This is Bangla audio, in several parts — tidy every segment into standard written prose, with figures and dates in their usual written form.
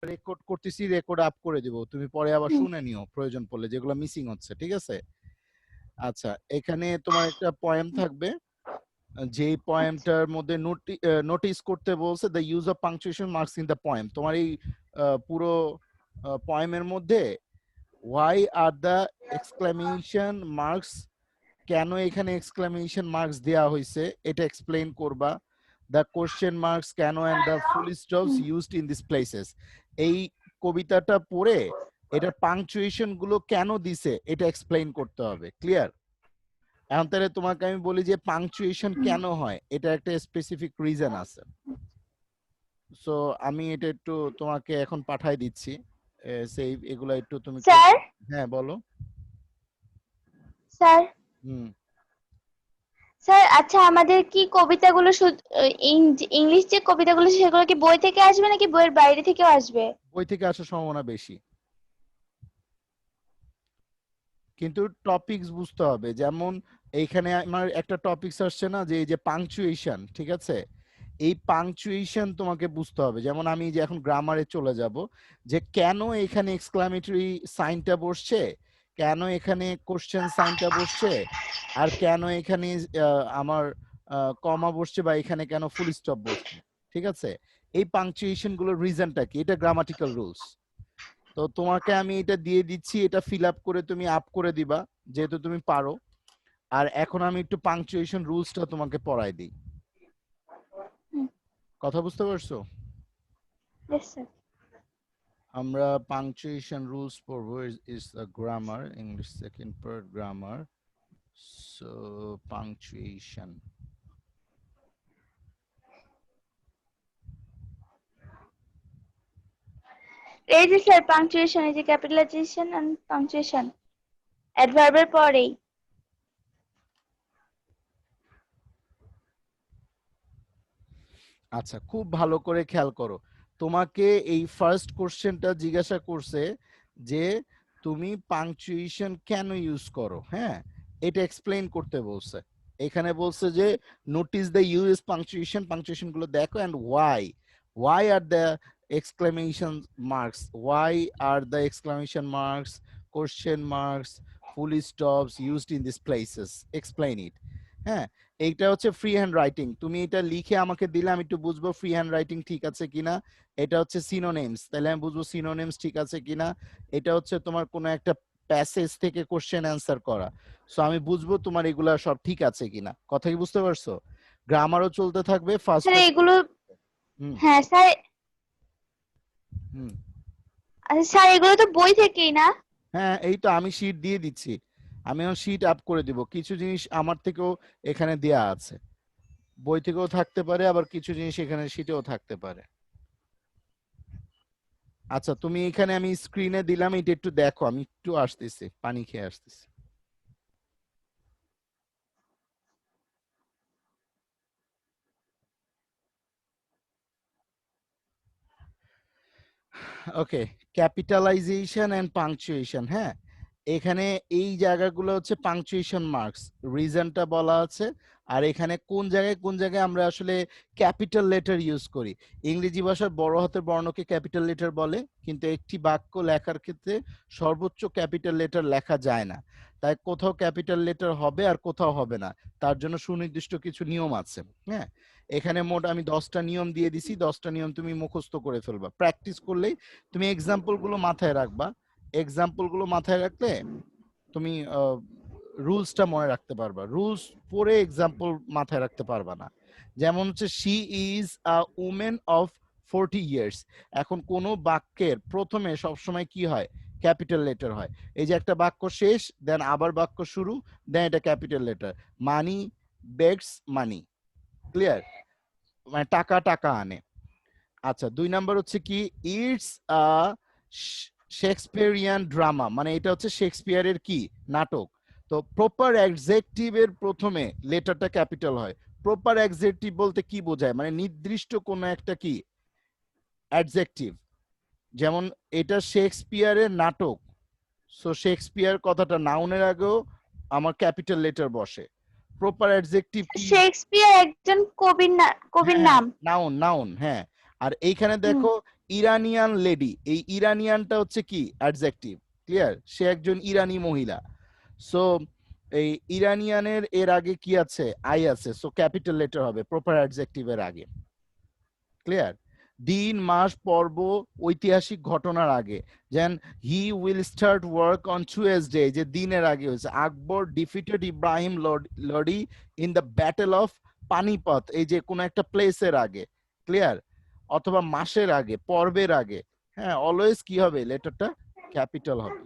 রেকর্ড করতেছি, রেকর্ড আপ করে দিব, তুমি পরে আবার শুনে নিও প্রয়োজন পড়লে যেগুলো মিসিং হচ্ছে, ঠিক আছে? আচ্ছা, এখানে তোমার একটা পয়েম থাকবে, যেই পয়েমটার মধ্যে নোটিস করতে বলছে the use of punctuation marks in the poem. তোমার এই পুরো পয়েমের মধ্যে why are the exclamation marks, কেন এখানে এক্সক্লামেশন মার্কস দেয়া হয়েছে এটা এক্সপ্লেইন করবা। দ্য কোশ্চেন মার্কস কেন and the full stops used in this places. এই কবিতাটা পড়ে এটার পাংচুয়েশন গুলো কেন দিছে এটা এক্সপ্লেইন করতে হবে। ক্লিয়ার? এখন তাহলে তোমাকে আমি বলি যে পাংচুয়েশন কেন হয়, এটা একটা স্পেসিফিক রিজন আছে। সো আমি এটা একটু তোমাকে এখন পাঠাই দিচ্ছি, সেই এগুলা একটু তুমি স্যার হ্যাঁ বলো। স্যার হুম। স্যার আচ্ছা, আমাদের কি কবিতাগুলো ইংলিশ যে কবিতাগুলো সেগুলো কি বই থেকে আসবে নাকি বইয়ের বাইরে থেকেও আসবে? বই থেকে আসার সম্ভাবনা বেশি, কিন্তু টপিকস বুঝতে হবে। যেমন এইখানে আমার একটা টপিকস আসছে না, যে এই যে পাংচুয়েশন, ঠিক আছে? এই পাংচুয়েশন তোমাকে বুঝতে হবে। যেমন আমি যে এখন গ্রামারে চলে যাব, যে কেন এখানে এক্সক্লামেটরি সাইনটা বসছে, কেন এখানে কোশ্চেন সাইনটা বসছে, আর কেন এখানে আমার কমা বসছে, বা এখানে কেন ফুল স্টপ বসছে, ঠিক আছে? এই পাংচুয়েশন গুলোর রিজনটা কি, এটা গ্রামাটিক্যাল রুলস। তো তোমাকে আমি এটা দিয়ে দিচ্ছি, এটা ফিল আপ করে তুমি আপ করে দিবা যেহেতু তুমি পারো। আর এখন আমি একটু পাংচুয়েশন রুলসটা তোমাকে পড়াই দিই। কথা বুঝতে পারছো? Yes, sir. আমরা পাংচুয়েশন রুলস পড়বো। Is the grammar, English second part grammar. So punctuation, এই যে স্যার পাংচুয়েশন, এই যে ক্যাপিটালাইজেশন এন্ড পাংচুয়েশন অ্যাডভার্বের পরেই। আচ্ছা খুব ভালো করে খেয়াল করো। তোমাকে এই ফার্স্ট কোশ্চেনটা জিজ্ঞাসা করছে যে তুমি পাংচুয়েশন কেন ইউজ করো, হ্যাঁ, এটা এক্সপ্লেইন করতে বলছে। এখানে বলছে যে notice the use punctuation, punctuation গুলো দেখো, and why are the exclamation marks, why are the exclamation marks, question marks, full stops used in this places, explain it. হ্যাঁ, এইটা হচ্ছে ফ্রি হ্যান্ড রাইটিং, তুমি এটা লিখে আমাকে দিলে আমি একটু বুঝবো ফ্রি হ্যান্ড রাইটিং ঠিক আছে কিনা। এটা হচ্ছে সিনোনিমস, তাহলে আমি বুঝবো সিনোনিমস ঠিক আছে কিনা। এটা হচ্ছে তোমার কোনো একটা প্যাসেজ থেকে কোশ্চেন অ্যান্সার করা, সো আমি বুঝবো তোমার এগুলা সব ঠিক আছে কিনা। কথা কি বুঝতে পারছো? গ্রামারও চলতে থাকবে, ফার্স্ট স্যার ফার্স্ট। এগুলো, হুম। হ্যাঁ স্যার, হুম। আচ্ছা স্যার এগুলো তো বই থেকেই না? হ্যাঁ, এই তো আমি শীট দিয়ে দিচ্ছি, আমি শীট আপ করে দিব। কিছু জিনিস আমার থেকেও এখানে দেয়া আছে, বই থেকেও থাকতে পারে, আবার কিছু জিনিস এখানে শীটেও থাকতে পারে। আচ্ছা তুমি এখানে আমি স্ক্রিনে দিলাম, এটা একটু দেখো, আমি একটু আসতেছি, পানি খেয়ে আসতেছি। ওকে, ক্যাপিটালাইজেশন এন্ড পাংচুয়েশন। হ্যাঁ, এখানে এই জায়গাগুলো হচ্ছে পাংচুয়েশন মার্কস, রিজনটা বলা আছে। আর এখানে কোন জায়গায় কোন জায়গায় আমরা আসলে ক্যাপিটাল লেটার ইউজ করি। ইংরেজি ভাষার বড় হাতের বর্ণকে ক্যাপিটাল লেটার বলে, কিন্তু একটি বাক্য লেখার ক্ষেত্রে সর্বোচ্চ ক্যাপিটাল লেটার লেখা যায় না। তাই কোথাও ক্যাপিটাল লেটার হবে আর কোথাও হবে না, তার জন্য সুনির্দিষ্ট কিছু নিয়ম আছে। হ্যাঁ, এখানে মোট আমি 10টা নিয়ম দিয়ে দিছি, 10টা নিয়ম তুমি মুখস্থ করে ফেলবা, প্র্যাকটিস করলেই তুমি এক্সাম্পল গুলো মাথায় রাখবা। এক্সাম্পল গুলো মাথায় রাখলে তুমি রুলসটা মনে রাখতে পারবা, রুলস পড়ে এক্সাম্পল মাথায় রাখতে পারবা না। যেমন হচ্ছে she is a women of 40 years, এখন কোন বাক্যের প্রথমে সবসময় কি হয়, ক্যাপিটাল লেটার হয়। এই যে একটা বাক্য শেষ, দেন আবার বাক্য শুরু, দেন এটা ক্যাপিটাল লেটার। মানি বেগস মানি, ক্লিয়ার, মানে টাকা টাকা আনে। আচ্ছা 2 নাম্বার হচ্ছে কি, ইটস আ শেক্সপিয়ারিয়ান ড্রামা, মানে এটা হচ্ছে শেক্সপিয়ারের কি নাটক। তো প্রপার অ্যাডজেক্টিভের প্রথমে লেটারটা ক্যাপিটাল হয়। প্রপার অ্যাডজেক্টিভ বলতে কি বোঝায়, মানে নির্দিষ্ট কোন একটা কি অ্যাডজেক্টিভ। যেমন এটা শেক্সপিয়ারের নাটক, সো শেক্সপিয়ার কথাটা নাউনের আগেও আমার ক্যাপিটাল লেটার বসে। প্রপার অ্যাডজেক্টিভ কি, শেক্সপিয়ার একজন কবির হ্যাঁ হ্যাঁ নাম। নাউন নাউন, হ্যাঁ। আর এইখানে হুম। দেখো ইরানিয়ান লেডি, এই ইরানিয়ানটা হচ্ছে কি অ্যাডজেক্টিভ, ক্লিয়ার, সে একজন ইরানি মহিলা। সো এই ইরানিয়ানের এর আগে কি আছে, আই আছে, সো ক্যাপিটাল লেটার হবে প্রপার অ্যাডজেক্টিভের আগে, ক্লিয়ার। দিন মাস পর্ব ঐতিহাসিক ঘটনার আগে, যেন he will start work on Tuesday, যে দিনের আগে হয়েছে। Akbar defeated Ibrahim Lodi in the battle of Panipat, এই যে কোনো একটা প্লেসের আগে, ক্লিয়ার, অথবা মাসের আগে, পর্বের আগে, হ্যাঁ, অলওয়েজ কি হবে, লেটারটা ক্যাপিটাল হবে।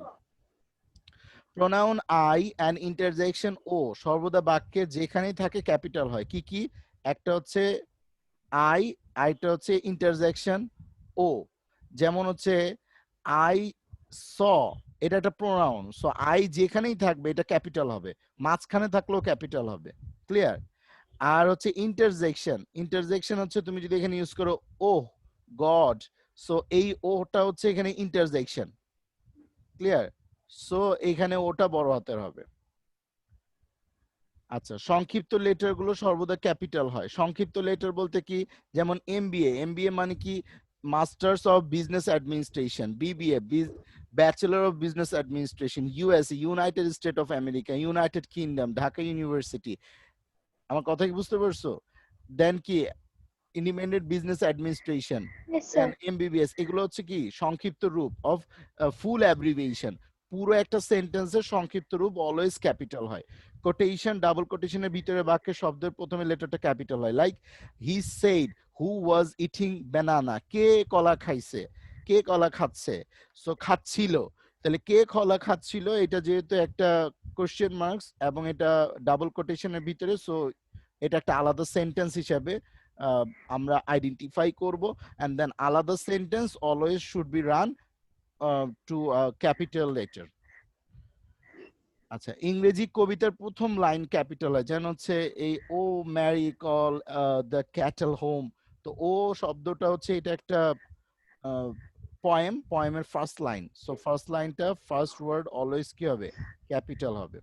প্রোনাউন আই অ্যান্ড ইন্টারজেকশন ও সর্বদা বাক্যে যেখানেই থাকে ক্যাপিটাল হয়। কি কি? একটা হচ্ছে আই, আইটা হচ্ছে ইন্টারজেকশন ও, যেমন হচ্ছে আই স, এটা একটা প্রোনাউন, সো আই যেখানেই থাকবে এটা ক্যাপিটাল হবে, মাঝখানে থাকলেও ক্যাপিটাল হবে, ক্লিয়ার। আর হচ্ছে ইন্টারজেকশন, ইন্টারজেকশন হচ্ছে তুমি যদি এখানে ইউজ করো ও গড, সো এই ওটা হচ্ছে এখানে ইন্টারজেকশন, ক্লিয়ার। সো এখানে ওটা বড় হাতের হবে। আচ্ছা, সংক্ষিপ্ত লেটার গুলো সর্বদা ক্যাপিটাল হয়। সংক্ষিপ্ত লেটার বলতে কি, যেমন এমবিএ, এমবিএ মানে কি, masters of business administration, BBA, bachelor of business administration, USA, United state of America, United kingdom, Dhaka university. আমার কথা কি বুঝতে পারছো? দেন কি, ইন্ডিপেন্ডেন্ট বিজনেস অ্যাডমিনিস্ট্রেশন, Yes, দেন sir. এমবিবিএস, এগুলো হচ্ছে কি সংক্ষিপ্ত রূপ অফ ফুল অ্যাব্রিভিয়েশন। পুরো একটা সেন্টেন্সের সংক্ষিপ্ত রূপ অলওয়েজ ক্যাপিটাল হয়। কোটেশন, ডাবল কোটেশনের ভিতরে বাক্যের শব্দের প্রথমে লেটারটা ক্যাপিটাল হয়। Like he said who was eating banana, কে কলা খাইছে, কে কলা খাচ্ছে, সো খাচ্ছিল, তাহলে কে কলা খাচ্ছিল, এটা যেহেতু একটা কোশ্চেন মার্কস এবং এটা ডাবল কোটেশনের ভিতরে, সো এটা একটা আলাদা সেন্টেন্স হিসাবে আমরা আইডেন্টিফাই করব, এন্ড দেন আলাদা sentence always should be run to capital letter. আচ্ছা, ইংরেজি কবিতার প্রথম লাইন ক্যাপিটাল হয়, যেন হচ্ছে এই O Mary call the cattle home, তো ও শব্দটা হচ্ছে এটা একটা পয়েম, পয়েমের ফার্স্ট লাইন, সো ফার্স্ট লাইনটা ফার্স্ট ওয়ার্ড অলওয়েজ কি হবে, ক্যাপিটাল হবে।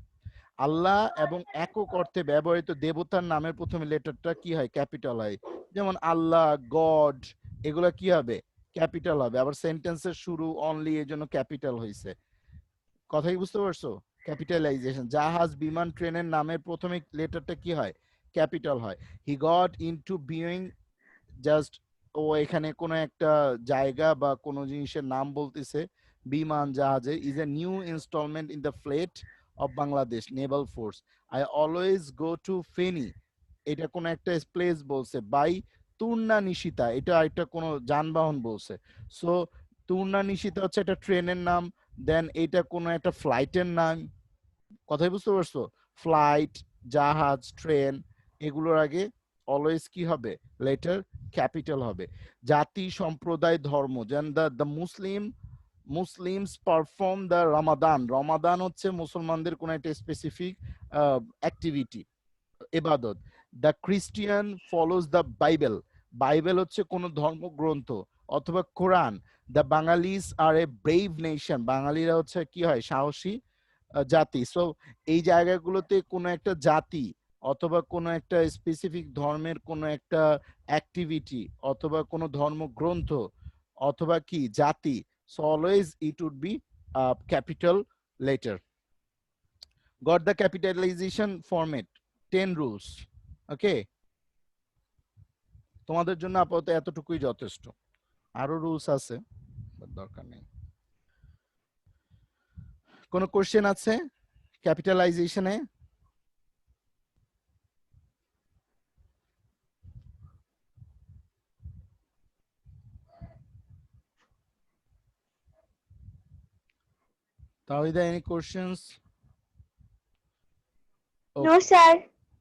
আল্লাহ এবং একক অর্থে ব্যবহৃত দেবতার নামের প্রথমে লেটারটা কি হয়, ক্যাপিটাল হয়, যেমন আল্লাহ, গড, এগুলা কি হবে, ক্যাপিটাল হবে। আবার সেন্টেন্সের শুরু অনলি, এর জন্য ক্যাপিটাল হয়েছে। কথা কি বুঝতে পারছো? ক্যাপিটালাইজেশন, জাহাজ, বিমান, ট্রেনের নামের প্রথমে লেটারটা কি হয়, ক্যাপিটাল হয়। He got into being, just ও এখানে কোনো একটা জায়গা বা কোনো জিনিসের নাম বলতেছে, বিমান, জাহাজে, is a new instalment in the fleet of Bangladesh naval force. I always go to Feni, এটা কোনো একটা প্লেস বলছে। বাই তুর্না নিশিতা, এটা একটা কোনো যানবাহন বলছে। সো তুর্না নিশিতা হচ্ছে একটা ট্রেনের নাম, দেন এটা কোনো একটা ফ্লাইটের নাম। কথাই বুঝতে পারছো? ফ্লাইট, জাহাজ, ট্রেন, এগুলোর আগে অলওয়েজ কি হবে, লেটার ক্যাপিটাল হবে। জাতি, সম্প্রদায়, ধর্ম, যেন the Muslims perform the Ramadan, Ramadan হচ্ছে মুসলমানদের কোন একটা স্পেসিফিক অ্যাক্টিভিটি, এবাদত। The Christian follows the Bible, Bible হচ্ছে কোন ধর্মগ্রন্থ অথবা কোরআন। The Bengalis are a brave nation, বাঙালিরা হচ্ছে কি হয়, সাহসী জাতি। সো এই জায়গাগুলোতে কোনো একটা জাতি অথবা কোনো একটা স্পেসিফিক ধর্মের কোনো একটা অ্যাক্টিভিটি অথবা কোনো ধর্মগ্রন্থ অথবা কি জাতি, so always it would be capital letter. Got the capitalisation format, 10 rules. Okay, তোমাদের জন্য আপাতত এতটুকুই যথেষ্ট, আরো রুলস আছে, দরকার নেই। কোনো কোশ্চেন আছে ক্যাপিটালাইজেশনে? Tawhida, any questions? No, sir.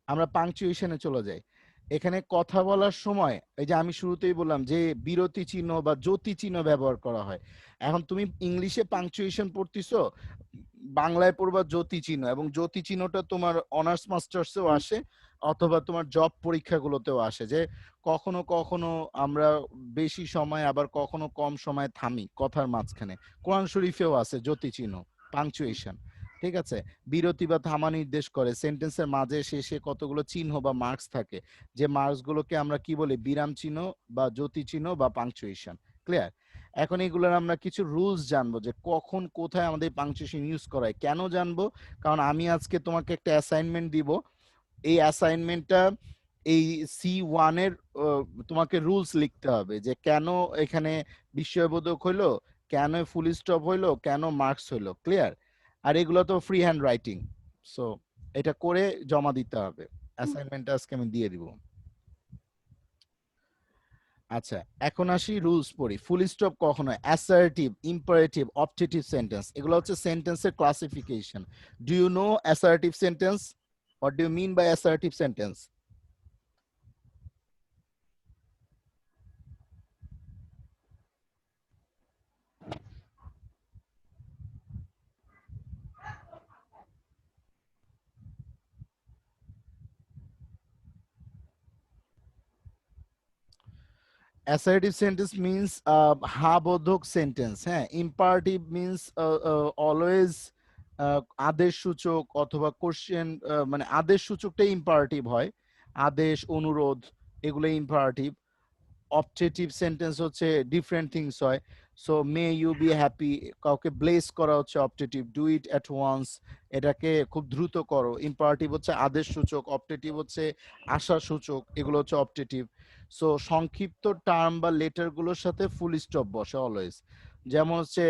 আমরা পাংচুয়েশনে চলে যাই। এখানে কথা বলার সময় এই যে আমি শুরুতেই বললাম যে বিরতি চিহ্ন বা জ্যোতি চিহ্ন ব্যবহার করা হয়। এখন তুমি ইংলিশে পাংচুয়েশন পড়তেছো, বাংলায় পড়বা জ্যোতি চিহ্ন, এবং জ্যোতি চিহ্নটা তোমার অনার্স মাস্টার্সেও আসে অথবা তোমার জব পরীক্ষাগুলোতেও আসে, যে কখনো কখনো আমরা বেশি সময় আবার কখনো কম সময় থামি কথার মাঝখানে। কোরআন শরীফেও আছে জ্যোতি চিহ্ন, পাংচুয়েশন, ঠিক আছে। বিরতি বা থামা নির্দেশ করে। সেন্টেন্সের মাঝে শেষে কতগুলো চিহ্ন বা মার্কস থাকে, যে মার্কস গুলোকে আমরা কি বলি, বিরাম চিহ্ন বা জ্যোতি চিহ্ন বা পাংচুয়েশন, ক্লিয়ার। এখন এগুলোর আমরা কিছু রুলস জানবো যে কখন কোথায় আমাদের পাংচুয়েশন ইউজ করা হয়। কেন জানবো? কারণ আমি আজকে তোমাকে একটা অ্যাসাইনমেন্ট দিব। এই অ্যাসাইনমেন্টটা এই C1 এর তোমাকে রুলস লিখতে হবে যে কেন এখানে বিস্ময়বোধক হইলো, কেন ফুল স্টপ হইলো, কেন মার্কস হইলো। ক্লিয়ার? আর এগুলো তো ফ্রি হ্যান্ড রাইটিং, সো এটা করে জমা দিতে হবে। অ্যাসাইনমেন্টটা আজকে আমি দিয়ে দিব। আচ্ছা, এখন আসি রুলস পড়ি। ফুল স্টপ কখন হয়? অ্যাসার্টিভ, ইম্পারেটিভ, অপটেটিভ সেন্টেন্স, এগুলো হচ্ছে সেন্টেন্সের classification. Do you know assertive sentence? What do you mean by assertive sentence? Assertive sentence means হা বোধক সেন্টেন্স। হ্যাঁ, ইম্পারেটিভ মিন্স অলওয়েজ আদেশ সূচক অথবা কোশ্চেন, মানে আদেশ সূচকটাই ইম্পারেটিভ হয়। আদেশ, অনুরোধ, এগুলো ইম্পারেটিভ। অপটেটিভ সেন্টেন্স হচ্ছে ডিফারেন্ট থিংস হয়। So may you be happy, কাউকে ব্লেস করা হচ্ছে optative. Do it at once, এটাকে খুব দ্রুত করো। ইম্পারেটিভ হচ্ছে আদেশ সূচক, অপটেটিভ হচ্ছে আশা সূচক, এগুলো হচ্ছে অপটেটিভ। সো সংক্ষিপ্ত টার্ম বা লেটার গুলোর সাথে ফুল স্টপ বসে অলওয়েজ। যেমন হচ্ছে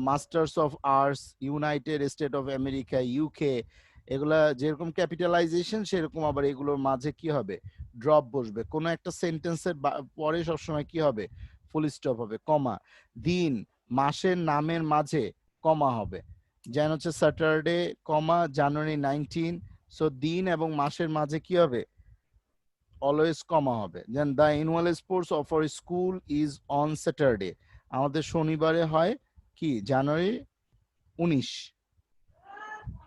masters of arts, United state of America, UK, এগুলা যেরকম ক্যাপিটালাইজেশন সেরকম আবার এগুলোর মাঝে কি হবে? ড্রপ বসবে। কোনো একটা সেন্টেন্সের পরে সবসময় কি হবে? ফুল স্টপ হবে, কমা। দিন, মাসের নামের মাঝে কমা হবে। যেন হচ্ছে স্যাটারডে, কমা, জানুয়ারি 19। সো দিন এবং মাসের মাঝে কি হবে? অলওয়েজ কমা হবে। Then the annual sports of our school is on Saturday, আমাদের শনিবারে হয় কি? জানুয়ারি 19।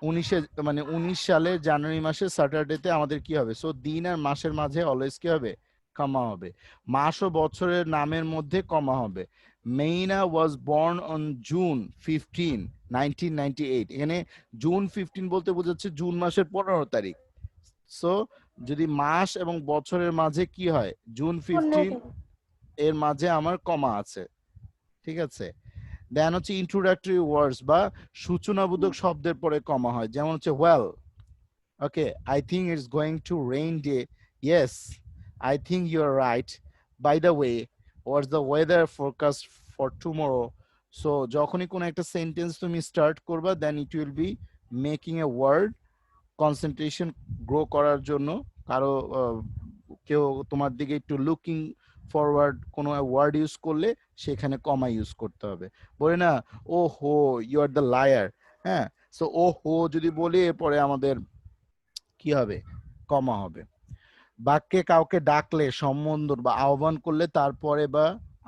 19 মানে 19 সালের জানুয়ারি মাসের স্যাটারডেতে আমাদের কি হবে? সো দিন আর মাসের মাঝে অলওয়েজ কি হবে? কমা হবে। মাস ও বছরের নামের মধ্যে কমা হবে। মেইনা ওয়াজ বর্ন অন জুন 15, 1998। এখানে জুন 15 বলতে বোঝাচ্ছে জুন মাসের 15 তারিখ। সো যদি মাস এবং বছরের মাঝে কি হয়? জুন 15 এর মাঝে আমার কমা আছে। ঠিক আছে? দেন হচ্ছে ইন্ট্রোডাক্টরি ওয়ার্ডস বা সূচনাবোধক শব্দের পরে কমা হয়। যেমন হচ্ছে well, okay, I think it's going to rain day, yes, I think you are right, by the way, what's the weather forecast for tomorrow. So যখনই কোনো একটা সেন্টেন্স তুমি স্টার্ট করবা, then it will be making a word, concentration grow করার জন্য। কারো কেউ তোমার দিকে একটু লুকিং ফরওয়ার্ড কোনো ওয়ার্ড ইউজ করলে সেখানে কমা ইউজ করতে হবে। বলে না, ও হো ইউ আর দ্য লায়ার। হ্যাঁ, সো ও হো যদি বলি এরপরে আমাদের কি হবে? কমা হবে। বাক্যে কাউকে ডাকলে, সম্বোধন বা আহ্বান করলে তারপরে বা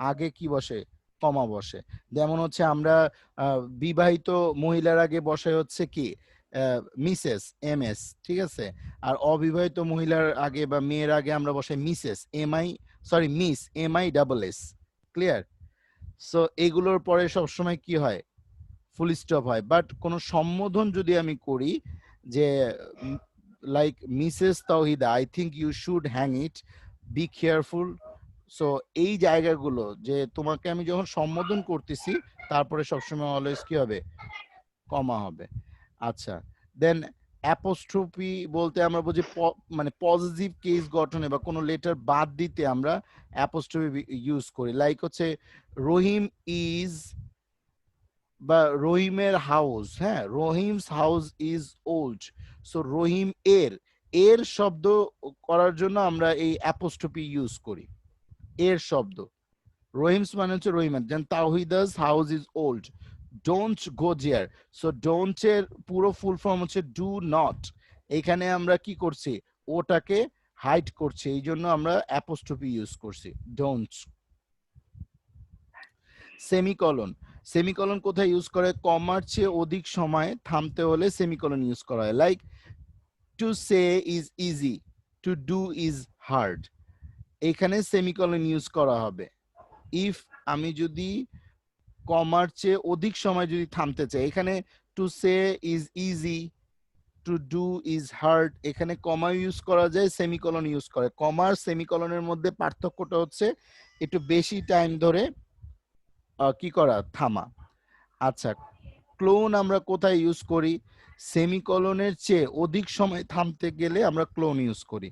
আগে কি বসে? কমা বসে। যেমন হচ্ছে আমরা বিবাহিত মহিলার আগে বসে হচ্ছে কি? মিসেস, MS, ঠিক আছে? আর অবিবাহিত মহিলার আগে বা মেয়ের আগে আমরা বসাই Mrs, MI, sorry miss, MISS। Clear? So এগুলোর পরে সবসময় কি হয়? ফুল স্টপ হয়। বাট কোনো সম্বোধন যদি আমি করি যে like Mrs Tawhida, I think you should hang it, be careful. So এই জায়গাগুলো যে তোমাকে আমি যখন সম্বোধন করতেছি তারপরে সবসময় অলওয়েজ কি হবে? কমা হবে। আচ্ছা, দেন অ্যাপোস্ট্রফি বলতে আমরা বুঝি মানে পজিটিভ কেস গঠনে বা কোনো লেটার বাদ দিতে আমরা অ্যাপোস্ট্রফি ইউজ করি। লাইক হচ্ছে রহিম ইজ, বা রহিমের হাউস। হ্যাঁ, Rahim's house is old. So Rahim এর, এর শব্দ করার জন্য আমরা এই অ্যাপোস্ট্রফি ইউজ করি। এর শব্দ, রহিমস মানে হচ্ছে রহিমের। Then Tawhida's house is old, don't go there. So don't এর পুরো ফুল ফর্ম হচ্ছে ডু নট। এখানে আমরা কি করছি? ওটাকে হাইড করছি, এই জন্য আমরা অ্যাপোস্ট্রফি ইউজ করছি, ডোন্ট। সেমিকলন, সেমিকলন কোথায় ইউজ করে? কমার চেয়ে অধিক সময় থামতে হলে সেমিকলন ইউজ করা হয়। Like to say is easy, to do is hard, এখানে সেমিকলন ইউজ করা হবে। ইফ আমি যদি কমার চেয়ে অধিক সময় যদি থামতে চাই, এখানে to say is easy, to do is hard, এখানে কমা ইউজ করা যায়, সেমিকলন ইউজ করে। কমার সেমিকলনের মধ্যে পার্থক্যটা হচ্ছে একটু বেশি টাইম ধরে কি করা, থামা। আচ্ছা, ক্লোন আমরা কোথায় ইউজ করি? সেমিকলনের চেয়ে অধিক সময় থামতে গেলে আমরা ক্লোন ইউজ করি।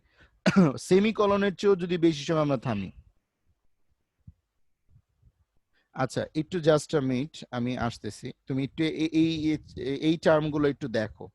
সেমিকলনের চেয়েও যদি বেশি সময় আমরা থামি। আচ্ছা, একটু জাস্ট আ মিনিট, আমি আসতেছি, তুমি একটু এই টার্মগুলো একটু দেখো।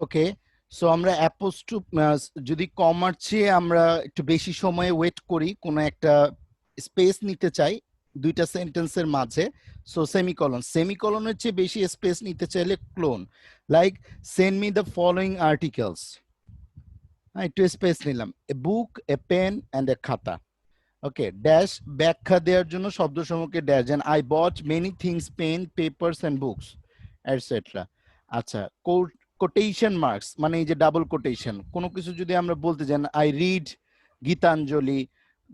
ওকে, সো আমরা অ্যাপোস্ট্রো যদি কমার চেয়ে আমরা একটু বেশি সময় ওয়েট করি, কোনো একটা স্পেস নিতে চাই দুইটা সেন্টেন্সের মাঝে, সো সেমিকলন। সেমিকলনের চেয়ে বেশি স্পেস নিতে চাইলে clone. Like, send me the following articles, একটু স্পেস নিলাম, এ বুক, এ পেন অ্যান্ড এ খাতা। ওকে, ড্যাশ ব্যাখ্যা দেওয়ার জন্য শব্দ সমূহকে ড্যাশ, যেন I bought many things, pen, papers and books, etcetera. আচ্ছা, কোটেশন মার্কস মানে এই যে ডাবল কোটেশন, কোনো কিছু যদি আমরা বলতে চাই, I read Gitanjali,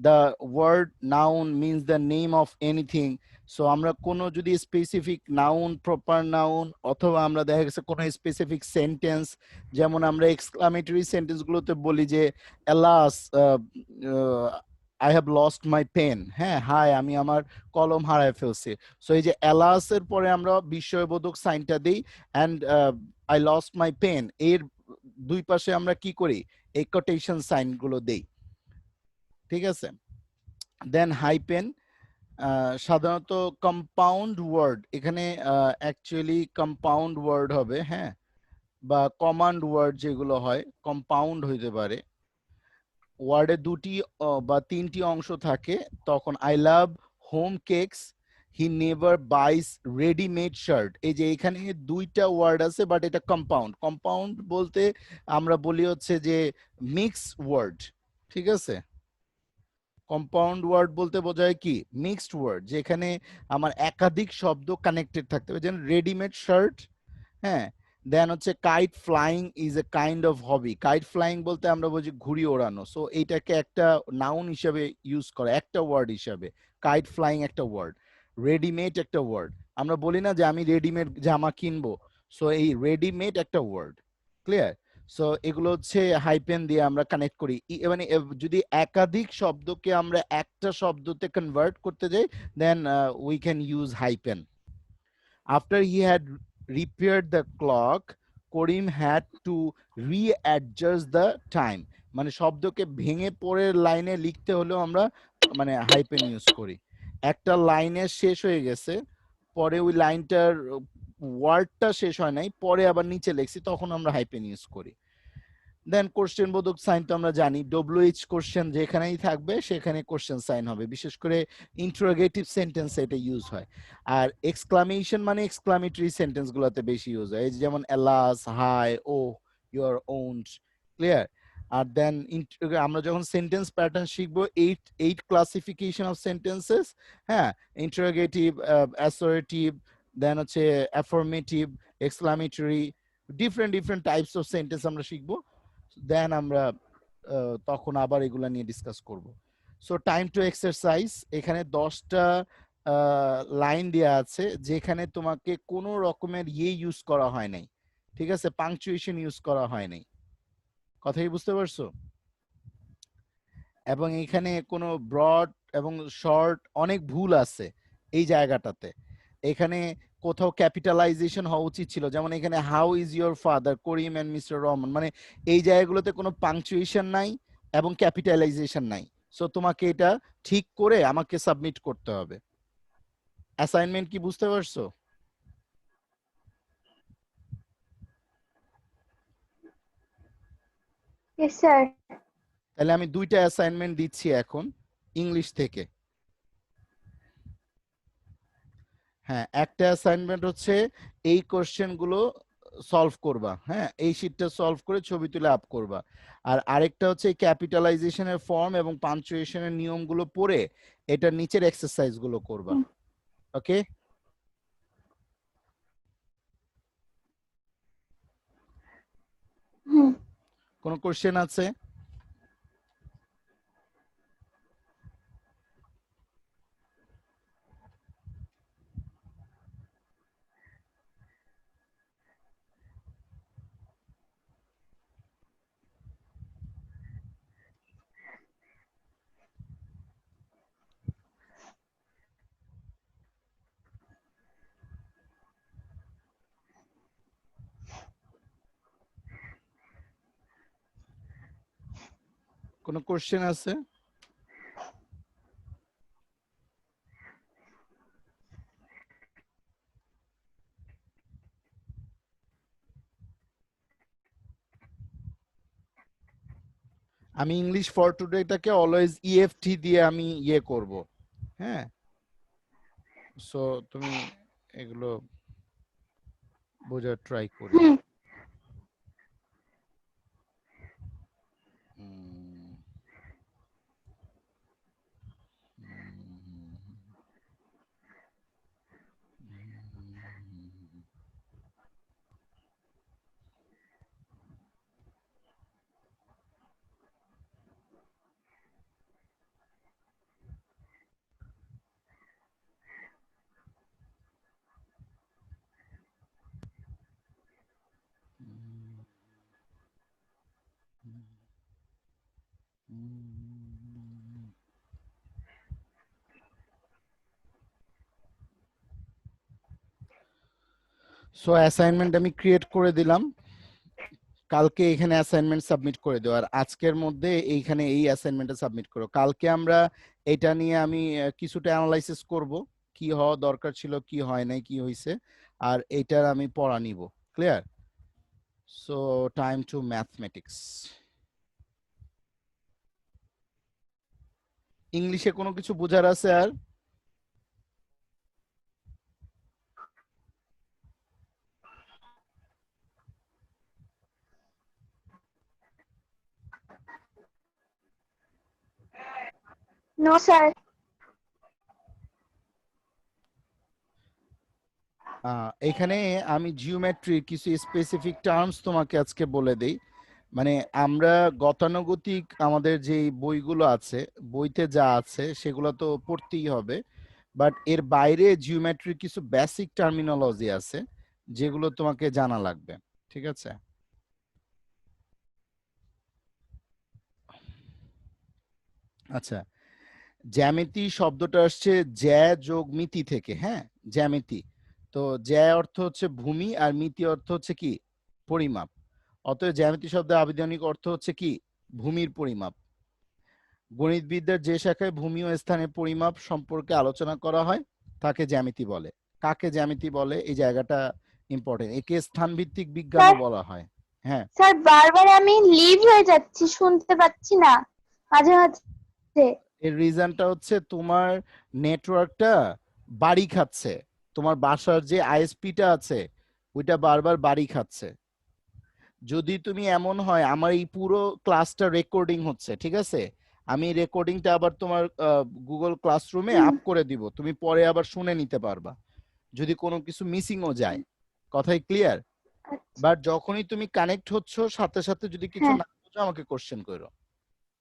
the word noun means the name of anything. So আমরা কোনো যদি স্পেসিফিক নাউন, প্রপার নাউন, অথবা আমরা দেখা গেছে কোনো স্পেসিফিক সেন্টেন্স, যেমন আমরা এক্সক্লামেটরি সেন্টেন্স গুলোতে বলি যে alas, I have lost my pen, হ্যাঁ, হাই, আমি আমার কলম হারায় ফেলছি। সো এই যে এলাস এর পরে আমরা বিস্ময়বোধক সাইনটা দিই, and I lost my pen, এর দুই পাশে আমরা কি করি, এই কোটেশন সাইন গুলো দেই। ঠিক আছে, দেন হাইপেন, সাধারণত কম্পাউন্ড ওয়ার্ড, এখানে অ্যাকচুয়ালি কম্পাউন্ড ওয়ার্ড হবে, হ্যাঁ, বা কমান্ড ওয়ার্ড যেগুলো হয় কম্পাউন্ড হইতে পারে। ওয়ার্ডে দুটি বা তিনটি অংশ থাকে, তখন I love home cakes, he never buys readymade shirt. এই যে এখানে দুইটা ওয়ার্ড আছে, বাট এটা কম্পাউন্ড। কম্পাউন্ড বলতে আমরা বলি হচ্ছে যে মিক্স ওয়ার্ড। ঠিক আছে, কম্পাউন্ড ওয়ার্ড বলতে বোঝায় কি, মিক্সড ওয়ার্ড, যেখানে আমার একাধিক শব্দ কানেক্টেড থাকতে হবে, যেমন রেডিমেড শার্ট, হ্যাঁ। দেন হচ্ছে kite flying is a kind of hobby. Kite flying বলতে আমরা বুঝি ঘুড়ি ওড়ানো, সো এইটাকে একটা নাউন হিসাবে ইউজ করা, একটা ওয়ার্ড হিসাবে। কাইট ফ্লাইং একটা ওয়ার্ড, রেডিমেড একটা ওয়ার্ড। আমরা বলি না যে আমি রেডিমেড জামা কিনবো, সো এই রেডিমেড একটা ওয়ার্ড। ক্লিয়ার? সো এগুলো হচ্ছে হাইপেন দিয়ে আমরা কানেক্ট করি। মানে যদি একাধিক শব্দকে আমরা একটা শব্দতে কনভার্ট করতে যাই, then we can use hyphen. After he had repaired the clock, Karim had to readjust the time. মানে শব্দকে ভেঙে পরের লাইনে লিখতে হলেও আমরা মানে হাইপেন ইউজ করি। একটা লাইনের শেষ হয়ে গেছে, পরে ওই লাইনটার ওয়ার্ডটা শেষ হয় নাই, পরে আবার নিচে লিখছি, তখন আমরা হাইপেন ইউজ করি। দেন কোশ্চেন বোধক সাইন তো আমরা জানি, ডব্লিউএইচ কোশ্চেন যেখানেই থাকবে সেখানে কোশ্চেন সাইন হবে, বিশেষ করে ইন্টারোগেটিভ সেন্টেন্স এটা ইউজ হয়। আর এক্সক্লামেশন মানে এক্সক্লামেটরি সেন্টেন্স গুলোতে বেশি ইউজ হয়, এই যেমন alas, hi, oh, your won't. Clear? আর দেন আমরা যখন সেন্টেন্স প্যাটার্ন শিখবো, এইট ক্লাসিফিকেশন অফ সেন্টেন্সেস, হ্যাঁ, ইন্টারোগেটিভ, অ্যাসোরেটিভ, দেন হচ্ছে affirmative, exclamatory, different types of sentence আমরা শিখবো। দেন আমরা তখন আবার এগুলা নিয়ে ডিসকাস করব। সো টাইম টু এক্সারসাইজ, এখানে 10টা লাইন দেওয়া আছে যেখানে তোমাকে কোনো রকমের ইউজ করা হয় নাই, ঠিক আছে, পাংচুয়েশন ইউজ করা হয় নাই। কথাই বুঝতে পারছো? এবং এখানে কোনো ব্রড এবং শর্ট অনেক ভুল আছে এই জায়গাটাতে। এখানে কোথাও ক্যাপিটালাইজেশন হওয়া উচিত ছিল, যেমন এখানে how is your father Karim and mister Rahman, মানে এই জায়গাগুলোতে কোনো পাংচুয়েশন নাই এবং ক্যাপিটালাইজেশন নাই। সো তোমাকে এটা ঠিক করে আমাকে সাবমিট করতে হবে। অ্যাসাইনমেন্ট কি বুঝতে পারছো? Yes, sir. তাহলে আমি 2টা অ্যাসাইনমেন্ট দিচ্ছি এখন ইংলিশ থেকে। হ্যাঁ, একটা অ্যাসাইনমেন্ট হচ্ছে এই কোশ্চেন গুলো সলভ করবা, হ্যাঁ, এই শীটটা সলভ করে ছবি তুলে আপ করবা। আর আরেকটা হচ্ছে ক্যাপিটালাইজেশনের ফর্ম এবং পাঞ্চুয়েশনের নিয়মগুলো পড়ে এটার নিচের এক্সারসাইজ গুলো করবা। ওকে? হুম। কোন কোশ্চেন আছে? কোন কোশ্চেন আছে? আমি ইংলিশ ফর টুডেটাকে অলওয়েজ ইএফটি দিয়ে আমি করব, হ্যাঁ। সো তুমি এগুলো বোঝার ট্রাই করিও। হুম। উম, সো অ্যাসাইনমেন্ট আমি ক্রিয়েট করে দিলাম, কালকে এখানে অ্যাসাইনমেন্ট সাবমিট করে দাও, আর আজকের মধ্যে এইখানে এই অ্যাসাইনমেন্টটা সাবমিট করো। কালকে আমরা এটা নিয়ে আমি কিছুটা অ্যানালাইসিস করব, কি হওয়া দরকার ছিল, কি হয় নাই, কি হয়েছে, আর এটার আমি পড়া নিব। Clear? So time to mathematics. ইংলিশে কোনো কিছু বোঝার আছে আর? No, sir. এখানে আমি জিওমেট্রির কিছু স্পেসিফিক টার্মস তোমাকে আজকে বলে দেই। মানে আমরা গতানুগতিক আমাদের যে বইগুলো আছে, বইতে যা আছে সেগুলো তো পড়তেই হবে, বাট এর বাইরে জিওমেট্রির কিছু বেসিক টার্মিনোলজি আছে যেগুলো তোমাকে জানা লাগবে, ঠিক আছে? আচ্ছা, জ্যামিতি শব্দটা আসছে জ্যা যোগ মিতি থেকে, হ্যাঁ, জ্যামিতি। তো জ্যা অর্থ হচ্ছে ভূমি আর মিতি অর্থ হচ্ছে কি? পরিমাপ। অতএব জ্যামিতি শব্দের আবিধানিক অর্থ হচ্ছে কি? ভূমির পরিমাপ। গণিতবিদ্যার যে শাখায় ভূমি ও স্থানের পরিমাপ সম্পর্কে আলোচনা করা হয় তাকে জ্যামিতি বলে। কাকে জ্যামিতি বলে এই জায়গাটা ইম্পর্টেন্ট। একে স্থানভিত্তিক বিজ্ঞানও স্যার, বলা হয়। হ্যাঁ, স্যার বারবার আমি লিভ হয়ে যাচ্ছি, শুনতে পাচ্ছি না মাঝে মাঝে। এর রিজনটা হচ্ছে তোমার নেটওয়ার্কটা বাড়ি খাচ্ছে, তোমার বাসার যে আইএসপিটা আছে ওইটা বারবার বাড়ি খাচ্ছে। যদি তুমি এমন হয়, আমার এই পুরো ক্লাসটা রেকর্ডিং হচ্ছে, ঠিক আছে, আমি রেকর্ডিংটা আবার তোমার গুগল ক্লাসরুমে হুম। আপ করে দিব, তুমি পরে আবার শুনে নিতে পারবা। যদি কোনো কিছু মিসিংও যায়। কথাই ক্লিয়ার? আচ্ছা। বাট যখনই তুমি কানেক্ট হচ্ছ সাথে সাথে যদি কিছু হ্যাঁ। না বুঝো আমাকে কোশ্চেন করো।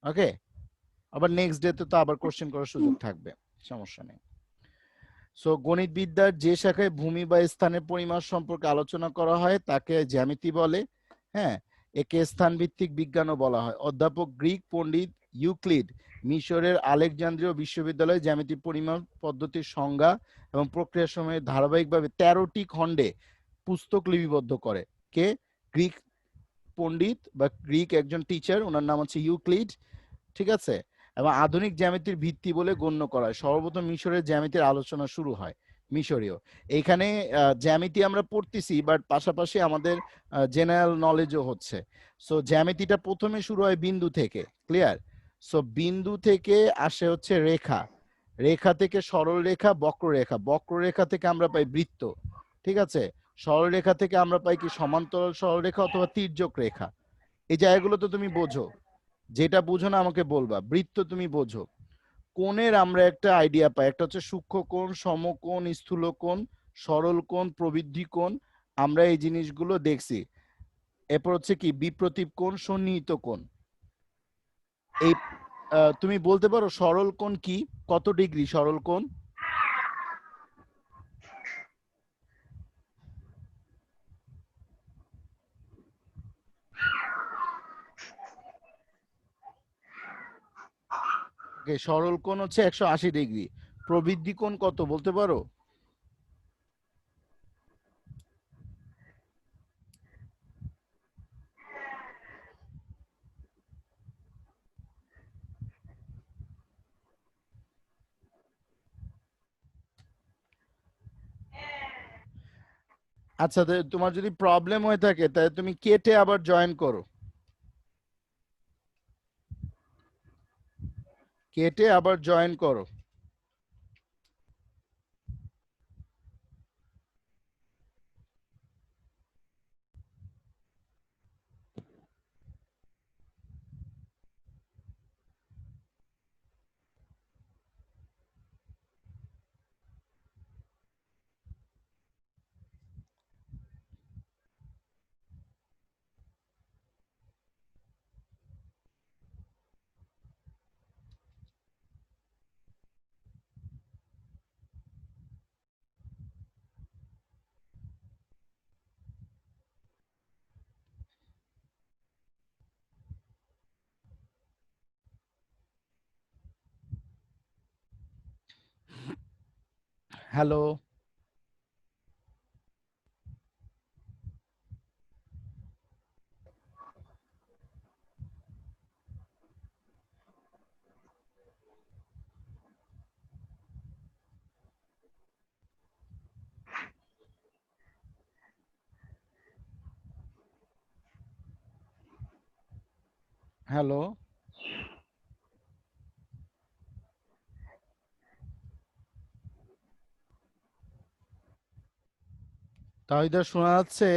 ওকে? আবার নেক্সট ডে তে তো আবার কোশ্চেন করার সুযোগ থাকবে, সমস্যা নেই। সো গণিতবিদ্যার যে শাখায় ভূমি বা স্থানের পরিমাপ সম্পর্কে আলোচনা করা হয় তাকে জ্যামিতি বলে। হ্যাঁ, একে স্থানভিত্তিক বিজ্ঞানও বলা হয়। অধ্যাপক গ্রিক পণ্ডিত ইউক্লিড মিশরের আলেকজান্দ্রিয় বিশ্ববিদ্যালয়ে জ্যামিতি পরিমাপ পদ্ধতির সংজ্ঞা এবং প্রক্রিয়া সময়ে ধারাবাহিকভাবে 13টি খণ্ডে পুস্তক লিপিবদ্ধ করে। কে? গ্রিক পণ্ডিত বা গ্রিক একজন টিচার, ওনার নাম হচ্ছে ইউক্লিড। ঠিক আছে? এবং আধুনিক জ্যামিতির ভিত্তি বলে গণ্য করা হয়। সর্বপ্রথম মিশরের জ্যামিতির আলোচনা শুরু হয় মিশরীয়। এইখানে জ্যামিতি আমরা পড়তেছি, বাট পাশাপাশি আমাদের জেনারেল নলেজও হচ্ছে। সো জ্যামিতিটা প্রথমে শুরু হয় বিন্দু থেকে, ক্লিয়ার? সো বিন্দু থেকে আসে হচ্ছে রেখা, রেখা থেকে সরল রেখা, বক্ররেখা, বক্ররেখা থেকে আমরা পাই বৃত্ত, ঠিক আছে? সরলরেখা থেকে আমরা পাই কি সমান্তরাল সরলরেখা অথবা তির্যক রেখা। এই জায়গাগুলো তো তুমি বোঝো, যেটা বুঝো না আমাকে বলবা। বৃত্ত তুমি বোঝো। কোণের আমরা একটা আইডিয়া পাই, একটা হচ্ছে সূক্ষ্ম কোণ, সমকোণ, স্থূল কোণ, সরল কোণ, প্রবৃদ্ধি কোণ, আমরা এই জিনিসগুলো দেখছি। এরপর হচ্ছে কি বিপ্রতীপ কোণ, সন্নিহিত কোণ। এই তুমি বলতে পারো সরল কোণ কি, কত ডিগ্রি সরল কোণ? সরল কোণ হচ্ছে 180 ডিগ্রি। প্রবৃদ্ধি কোণ কত বলতে পারো? আচ্ছা, তোমার যদি প্রবলেম হয়ে থাকে তাহলে তুমি কেটে আবার জয়েন করো, কেটে আবার জয়েন করো। হ্যালো, হ্যালো, তাহিদা শোনা যাচ্ছে?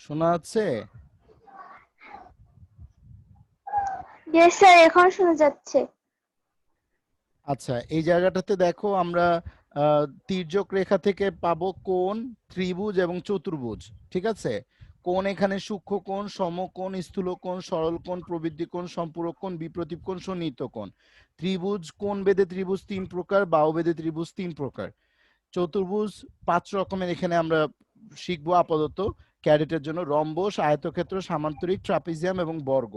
শোনা যাচ্ছে? ইয়েস স্যার, এখন শোনা যাচ্ছে। আচ্ছা, এই জায়গাটাতে দেখো আমরা তির্যক রেখা থেকে পাবো কোণ, ত্রিভুজ এবং চতুর্ভুজ, ঠিক আছে? কোণ এখানে সূক্ষ্ম কোণ, সমকোণ, স্থূল কোণ, সরল কোণ, প্রবৃদ্ধি কোণ, সম্পূরক কোণ, বিপ্রতীপ কোণ, সন্নিহিত কোণ। ত্রিভুজ, কোণ বেদে ত্রিভুজ 3 প্রকার, বাহু বেদে ত্রিভুজ 3 প্রকার। চতুর্ভুজ 5 রকমের এখানে আমরা শিখবো আপাতত ক্যাডেটের জন্য: রম্বস, আয়তক্ষেত্র, সামান্তরিক, ট্রাপিজিয়াম এবং বর্গ।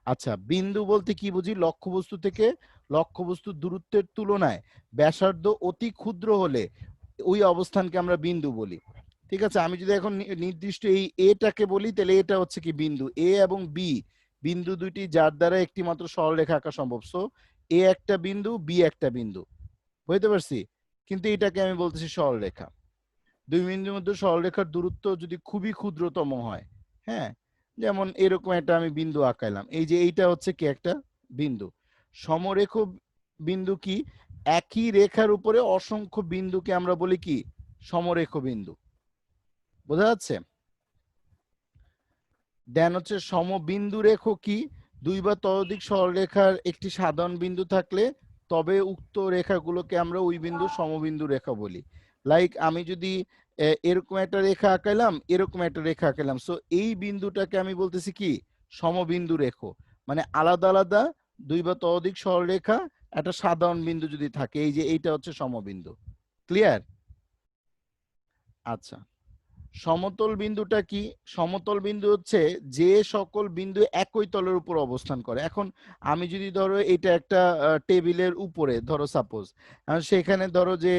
আচ্ছা, বিন্দু বলতে কি বুঝি? লক্ষ্যবস্তু থেকে লক্ষ্যবস্তুর দূরত্বের তুলনায় ব্যাসার্ধ অতি ক্ষুদ্র হলে ওই অবস্থানকে আমরা বিন্দু বলি, ঠিক আছে? আমি যদি এখন নির্দিষ্ট এই এটাকে বলি তাহলে এটা হচ্ছে কি বিন্দু। এ এবং বি বিন্দু দুইটি যার দ্বারা একটি মাত্র সরলরেখা আঁকা সম্ভব। সো এ একটা বিন্দু, বি একটা বিন্দু, বুঝতে পারছি? কিন্তু এটাকে আমি বলতেছি সরলরেখা। দুই বিন্দুর মধ্যে সরলরেখার দূরত্ব যদি খুবই ক্ষুদ্রতম হয়, হ্যাঁ, যেমন এরকম একটা আমি বিন্দু আঁকাইলাম, এই যে এইটা হচ্ছে কি একটা বিন্দু। সমরেখ বিন্দু কি? একই রেখার উপরে অসংখ্য বিন্দুকে আমরা বলি কি? সমরেখ বিন্দু। বোঝা যাচ্ছে? দেন হচ্ছে সমবিন্দু রেখ কি? দুই বা ততোধিক সরলরেখার একটি সাধারণ বিন্দু থাকলে তবে উক্ত রেখাগুলোকে আমরা ওই বিন্দু সমবিন্দু রেখা বলি। লাইক আমি যদি এরকম একটা রেখা আঁকাইলাম, এরকম একটা রেখা আঁকাইলাম, সো এই বিন্দুটাকে আমি বলতেছি কি? সমবিন্দু রেখ। মানে আলাদা আলাদা দুই বা ততোধিক সরলরেখা একটা সাধারণ বিন্দু যদি থাকে, এই যে এইটা হচ্ছে সমবিন্দু। ক্লিয়ার? আচ্ছা, সমতল বিন্দুটা কি? সমতল বিন্দু হচ্ছে যে সকল বিন্দু একই তলের উপর অবস্থান করে। এখন আমি যদি ধরো এটা একটা টেবিলের উপরে ধরো সাপোজ, সেখানে ধরো যে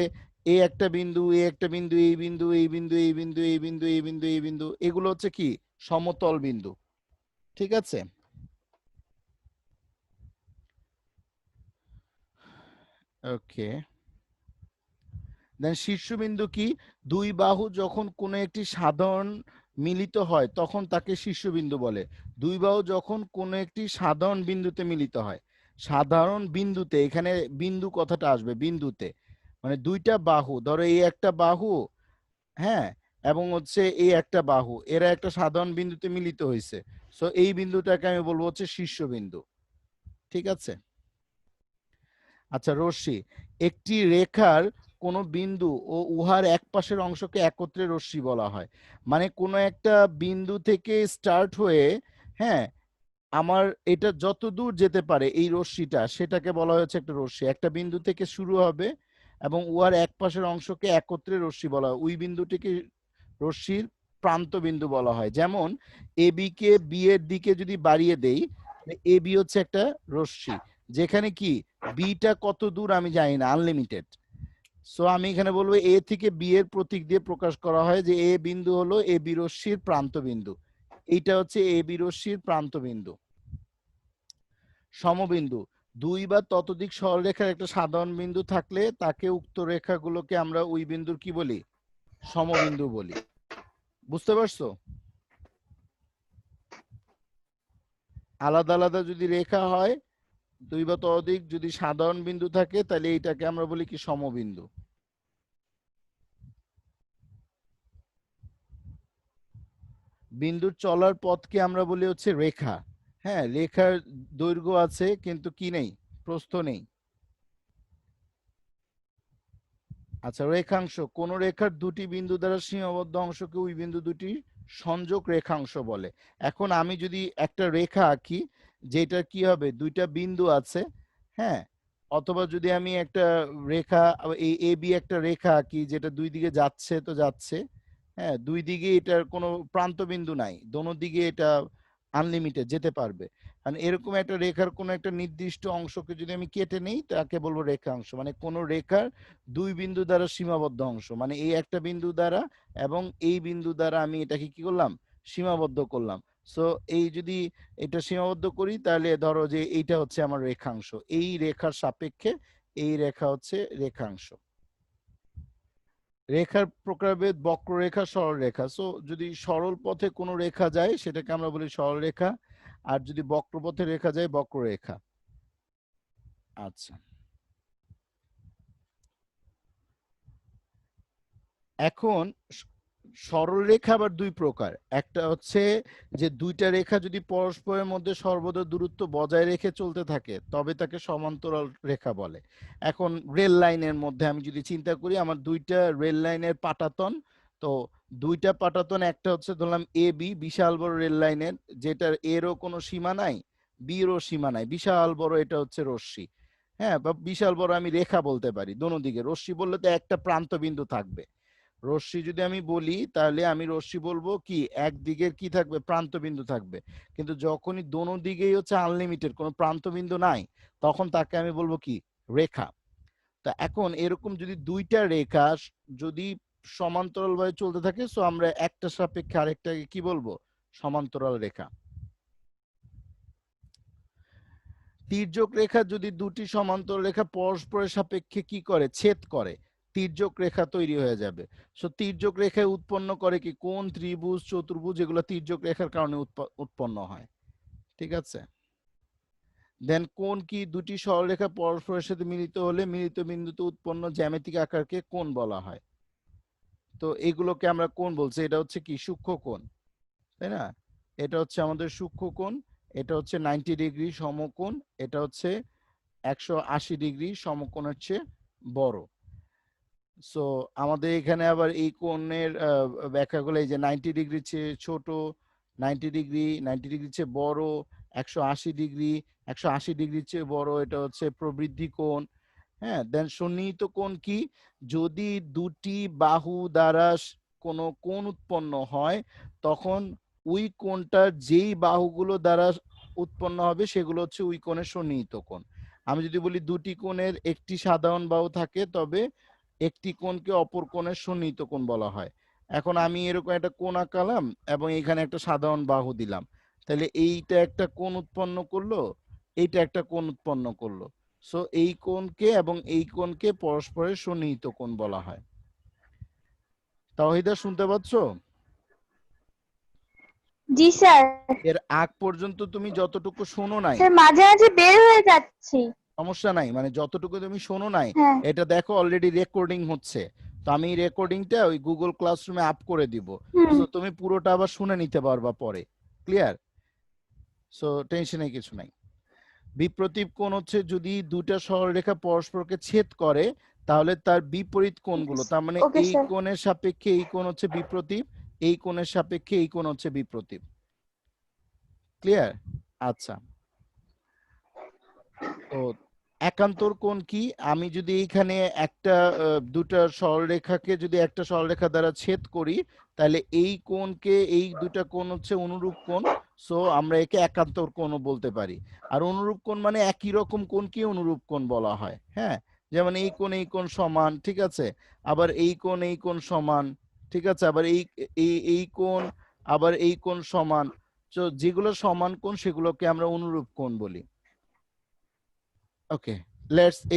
এই একটা বিন্দু, এই একটা বিন্দু, এই বিন্দু, এই বিন্দু, এই বিন্দু, এই বিন্দু, এই বিন্দু, এই বিন্দু, এগুলো হচ্ছে কি? সমতল বিন্দু। ঠিক আছে? ওকে। দেন শীর্ষবিন্দু কি? দুই বাহু যখন কোনো একটি সাধারণ মিলিত হয় তখন তাকে শীর্ষবিন্দু বলে। দুই বাহু যখন কোনো একটি সাধারণ বিন্দুতে মিলিত হয়, সাধারণ বিন্দুতে, এখানে বিন্দু কথাটা আসবে বিন্দুতে, মানে দুইটা বাহু, ধরো এই একটা বাহু, হ্যাঁ, এবং হচ্ছে এই একটা বাহু, এরা একটা সাধারণ বিন্দুতে মিলিত হয়েছে, সো এই বিন্দুটাকে আমি বলবো হচ্ছে শীর্ষবিন্দু। ঠিক আছে? আচ্ছা, রশ্মি একটি রেখার কোন বিন্দু ও উহার এক পাশের অংশকে একত্রে রশ্মি বলা হয়। মানে কোনো একটা বিন্দু থেকে স্টার্ট হয়ে, হ্যাঁ, আমার এটা যত দূর যেতে পারে এই রশ্মিটা, সেটাকে বলা হয়েছে একটা রশ্মি। একটা বিন্দু থেকে শুরু হবে এবং উহার এক পাশের অংশকে একত্রে রশ্মি বলা হয়, ওই বিন্দুটিকে রশ্মির প্রান্ত বিন্দু বলা হয়। যেমন এবি কে বি এর দিকে যদি বাড়িয়ে দেই, এবি হচ্ছে একটা রশ্মি, যেখানে কি বিটা কত দূর আমি জানি না, আনলিমিটেড। সো আমি এখানে বলবো এ থেকে বি এর প্রতীক দিয়ে প্রকাশ করা হয় যে এ বিন্দু হলো এ বি রশ্মির প্রান্ত বিন্দু, এইটা হচ্ছে এ বি রশ্মির প্রান্ত বিন্দু। সমবিন্দু দুই বা ততোধিক সরলরেখার একটা সাধারণ বিন্দু থাকলে তাকে উক্ত রেখাগুলোকে আমরা ওই বিন্দুর কি বলি? সমবিন্দু বলি। বুঝতে পারছো? আলাদা আলাদা যদি রেখা হয়, দুই বা ততোধিক যদি সাধারণ বিন্দু থাকে, তাহলে এইটাকে আমরা বলি কি? সমবিন্দু। বিন্দুর চলার পথকে আমরা বলি হচ্ছে রেখা। হ্যাঁ, রেখার দৈর্ঘ্য আছে কিন্তু কি নেই? প্রস্থ নেই। আচ্ছা, রেখাংশ কোন রেখার দুটি বিন্দু দ্বারা সীমাবদ্ধ অংশকে ওই বিন্দু দুটি সংযোগ রেখাংশ বলে। এখন আমি যদি একটা রেখা আঁকি, যেটা কি হবে? দুইটা বিন্দু আছে, হ্যাঁ, অথবা যদি আমি একটা রেখা, এই এ বি একটা রেখা আঁকি যেটা দুই দিকে যাচ্ছে তো যাচ্ছে, হ্যাঁ, দুই দিকে এটার কোনো প্রান্ত বিন্দু নাই, দোনো দিকে এটা আনলিমিটেড যেতে পারবে। মানে এরকম একটা রেখার কোনো একটা নির্দিষ্ট অংশকে যদি আমি কেটে নেই, তাকে বলবো রেখাংশ। মানে কোন রেখার দুই বিন্দু দ্বারা সীমাবদ্ধ অংশ, মানে এই একটা বিন্দু দ্বারা এবং এই বিন্দু দ্বারা আমি এটাকে কি করলাম? সীমাবদ্ধ করলাম। সো এই যদি এটা সীমাবদ্ধ করি, তাহলে ধরো যে এইটা হচ্ছে আমার রেখাংশ, এই রেখার সাপেক্ষে এই রেখা হচ্ছে রেখাংশ। রেখার প্রকারভেদ বক্ররেখা, সরলরেখা। সো যদি সরল পথে কোনো রেখা যায় সেটাকে আমরা বলি সরলরেখা, আর যদি বক্রপথে রেখা যায় বক্ররেখা। আচ্ছা, এখন সরলরেখা আবার দুই প্রকার। একটা হচ্ছে যে দুইটা রেখা যদি পরস্পরের মধ্যে সর্বদা দূরত্ব বজায় রেখে চলতে থাকে তবে তাকে সমান্তরাল রেখা বলে। এখন রেল লাইনের মধ্যে আমি যদি চিন্তা করি, আমার দুইটা রেল লাইনের পাটাতন, তো দুইটা পাটাতন, একটা হচ্ছে ধরলাম এ বি, বিশাল বড় রেল লাইনের, যেটার এরও কোনো সীমা নাই, বিরও সীমা নাই, বিশাল বড়, এটা হচ্ছে রশ্মি। হ্যাঁ, বা বিশাল বড় আমি রেখা বলতে পারি, দোনো দিকে রশ্মি বললে তো একটা প্রান্ত বিন্দু থাকবে। রশ্মি যদি আমি বলি তাহলে আমি রশ্মি বলবো কি? একদিকের কি থাকবে? প্রান্ত বিন্দু থাকবে। কিন্তু যখনই দোনো দিকেই হচ্ছে আনলিমিটেড, কোনো প্রান্ত বিন্দু নাই, তখন তাকে আমি বলবো কি? রেখা। তা এখন এরকম যদি দুইটা রেখা যদি সমান্তরাল ভাবে চলতে থাকে, সো আমরা একটা সাপেক্ষে আরেকটাকে কি বলবো? সমান্তরাল রেখা। তির্যক রেখা যদি দুটি সমান্তরাল রেখা পরস্পরের সাপেক্ষে কি করে? ছেদ করে, তির্যক রেখা তৈরি হয়ে যাবে। সো তির্যক রেখা উৎপন্ন করে কি? কোণ, ত্রিভুজ, চতুর্ভুজ, এগুলো তির্যক রেখার কারণে উৎপন্ন হয়। ঠিক আছে? দেন কোণ কি? দুটি সরলরেখা পরস্পরের সাথে মিলিত হলে মিলিত বিন্দুতে উৎপন্ন জ্যামিতিক আকারকে কোণ বলা হয়। তো এগুলোকে আমরা কোণ বলছি। এটা হচ্ছে কি? সূক্ষ্ম কোণ, তাই না? এটা হচ্ছে আমাদের সূক্ষ্ম কোণ, এটা হচ্ছে 90 ডিগ্রি সমকোণ, এটা হচ্ছে 180 ডিগ্রি সমকোণের চেয়ে বড়। সো আমাদের এখানে আবার এই কোণের ব্যাখ্যাগুলো এই যে 90 ডিগ্রির চেয়ে ছোট, 90 ডিগ্রি, 90 ডিগ্রির চেয়ে বড়, 180 ডিগ্রি, 180 ডিগ্রির চেয়ে বড়, এটা হচ্ছে প্রবৃদ্ধি কোণ। হ্যাঁ, দেন সন্নিহিত কোণ কি? যদি দুটি বাহু দ্বারা কোনো কোণ উৎপন্ন হয়, তখন ওই কোণটার যেই বাহুগুলো দ্বারা উৎপন্ন হবে সেগুলো হচ্ছে ওই কোণের সন্নিহিত কোণ। আমি যদি বলি দুটি কোণের একটি সাধারণ বাহু থাকে, তবে একটি কোণকে অপর কোণের সন্নিহিত কোণ বলা হয়। এখন আমি এরকম একটা কোণ আঁকালাম এবং এখানে একটা সাধারণ বাহু দিলাম, তাহলে এইটা একটা কোণ উৎপন্ন করলো, এইটা একটা কোণ উৎপন্ন করলো। সো এই কোণকে এবং এই কোণকে পরস্পরের সন্নিহিত কোণ বলা হয়। তাওহিদা, শুনতে পাচ্ছ? জি স্যার। এর আগ পর্যন্ত তুমি যতটুকু শোনো নাই, স্যার মাঝে মাঝে বের হয়ে যাচ্ছি। সমস্যা নাই, মানে যতটুকু তুমি শোনো নাই, হ্যাঁ। এটা দেখো অলরেডি রেকর্ডিং হচ্ছে। তো আমি রেকর্ডিংটা ওই গুগল ক্লাসরুমে আপ করে দিব। হুম। সো তুমি পুরোটা আবার শুনে নিতে পারবা পরে। ক্লিয়ার? সো টেনশনে কিছু নাই। বিপ্রতীপ কোণ হচ্ছে যদি দুটা সরলরেখা পরস্পরকে ছেদ করে, তাহলে তার বিপরীত কোণগুলো, তার মানে ওকে এই স্যার। কোণের সাপেক্ষে এই কোণ হচ্ছে বিপ্রতীপ, এই কোণের সাপেক্ষে এই কোণ হচ্ছে বিপ্রতীপ। ক্লিয়ার? আচ্ছা, তো একান্তর কোণ কি? আমি যদি এইখানে একটা দুটা সরলরেখাকে যদি একটা সরলরেখা দ্বারা ছেদ করি, তাহলে এই কোণকে, এই দুটা কোণ হচ্ছে অনুরূপ কোণ। সো আমরা একে একান্তর কোণও বলতে পারি। আর অনুরূপ কোণ মানে একই রকম কোণকে অনুরূপ কোণ বলা হয়। হ্যাঁ, যেমন এই কোণ সমান, ঠিক আছে, আবার এই কোণ সমান, ঠিক আছে, আবার এই কোণ, আবার এই কোণ সমান। তো যেগুলো সমান কোণ সেগুলোকে আমরা অনুরূপ কোণ বলি। ওকে,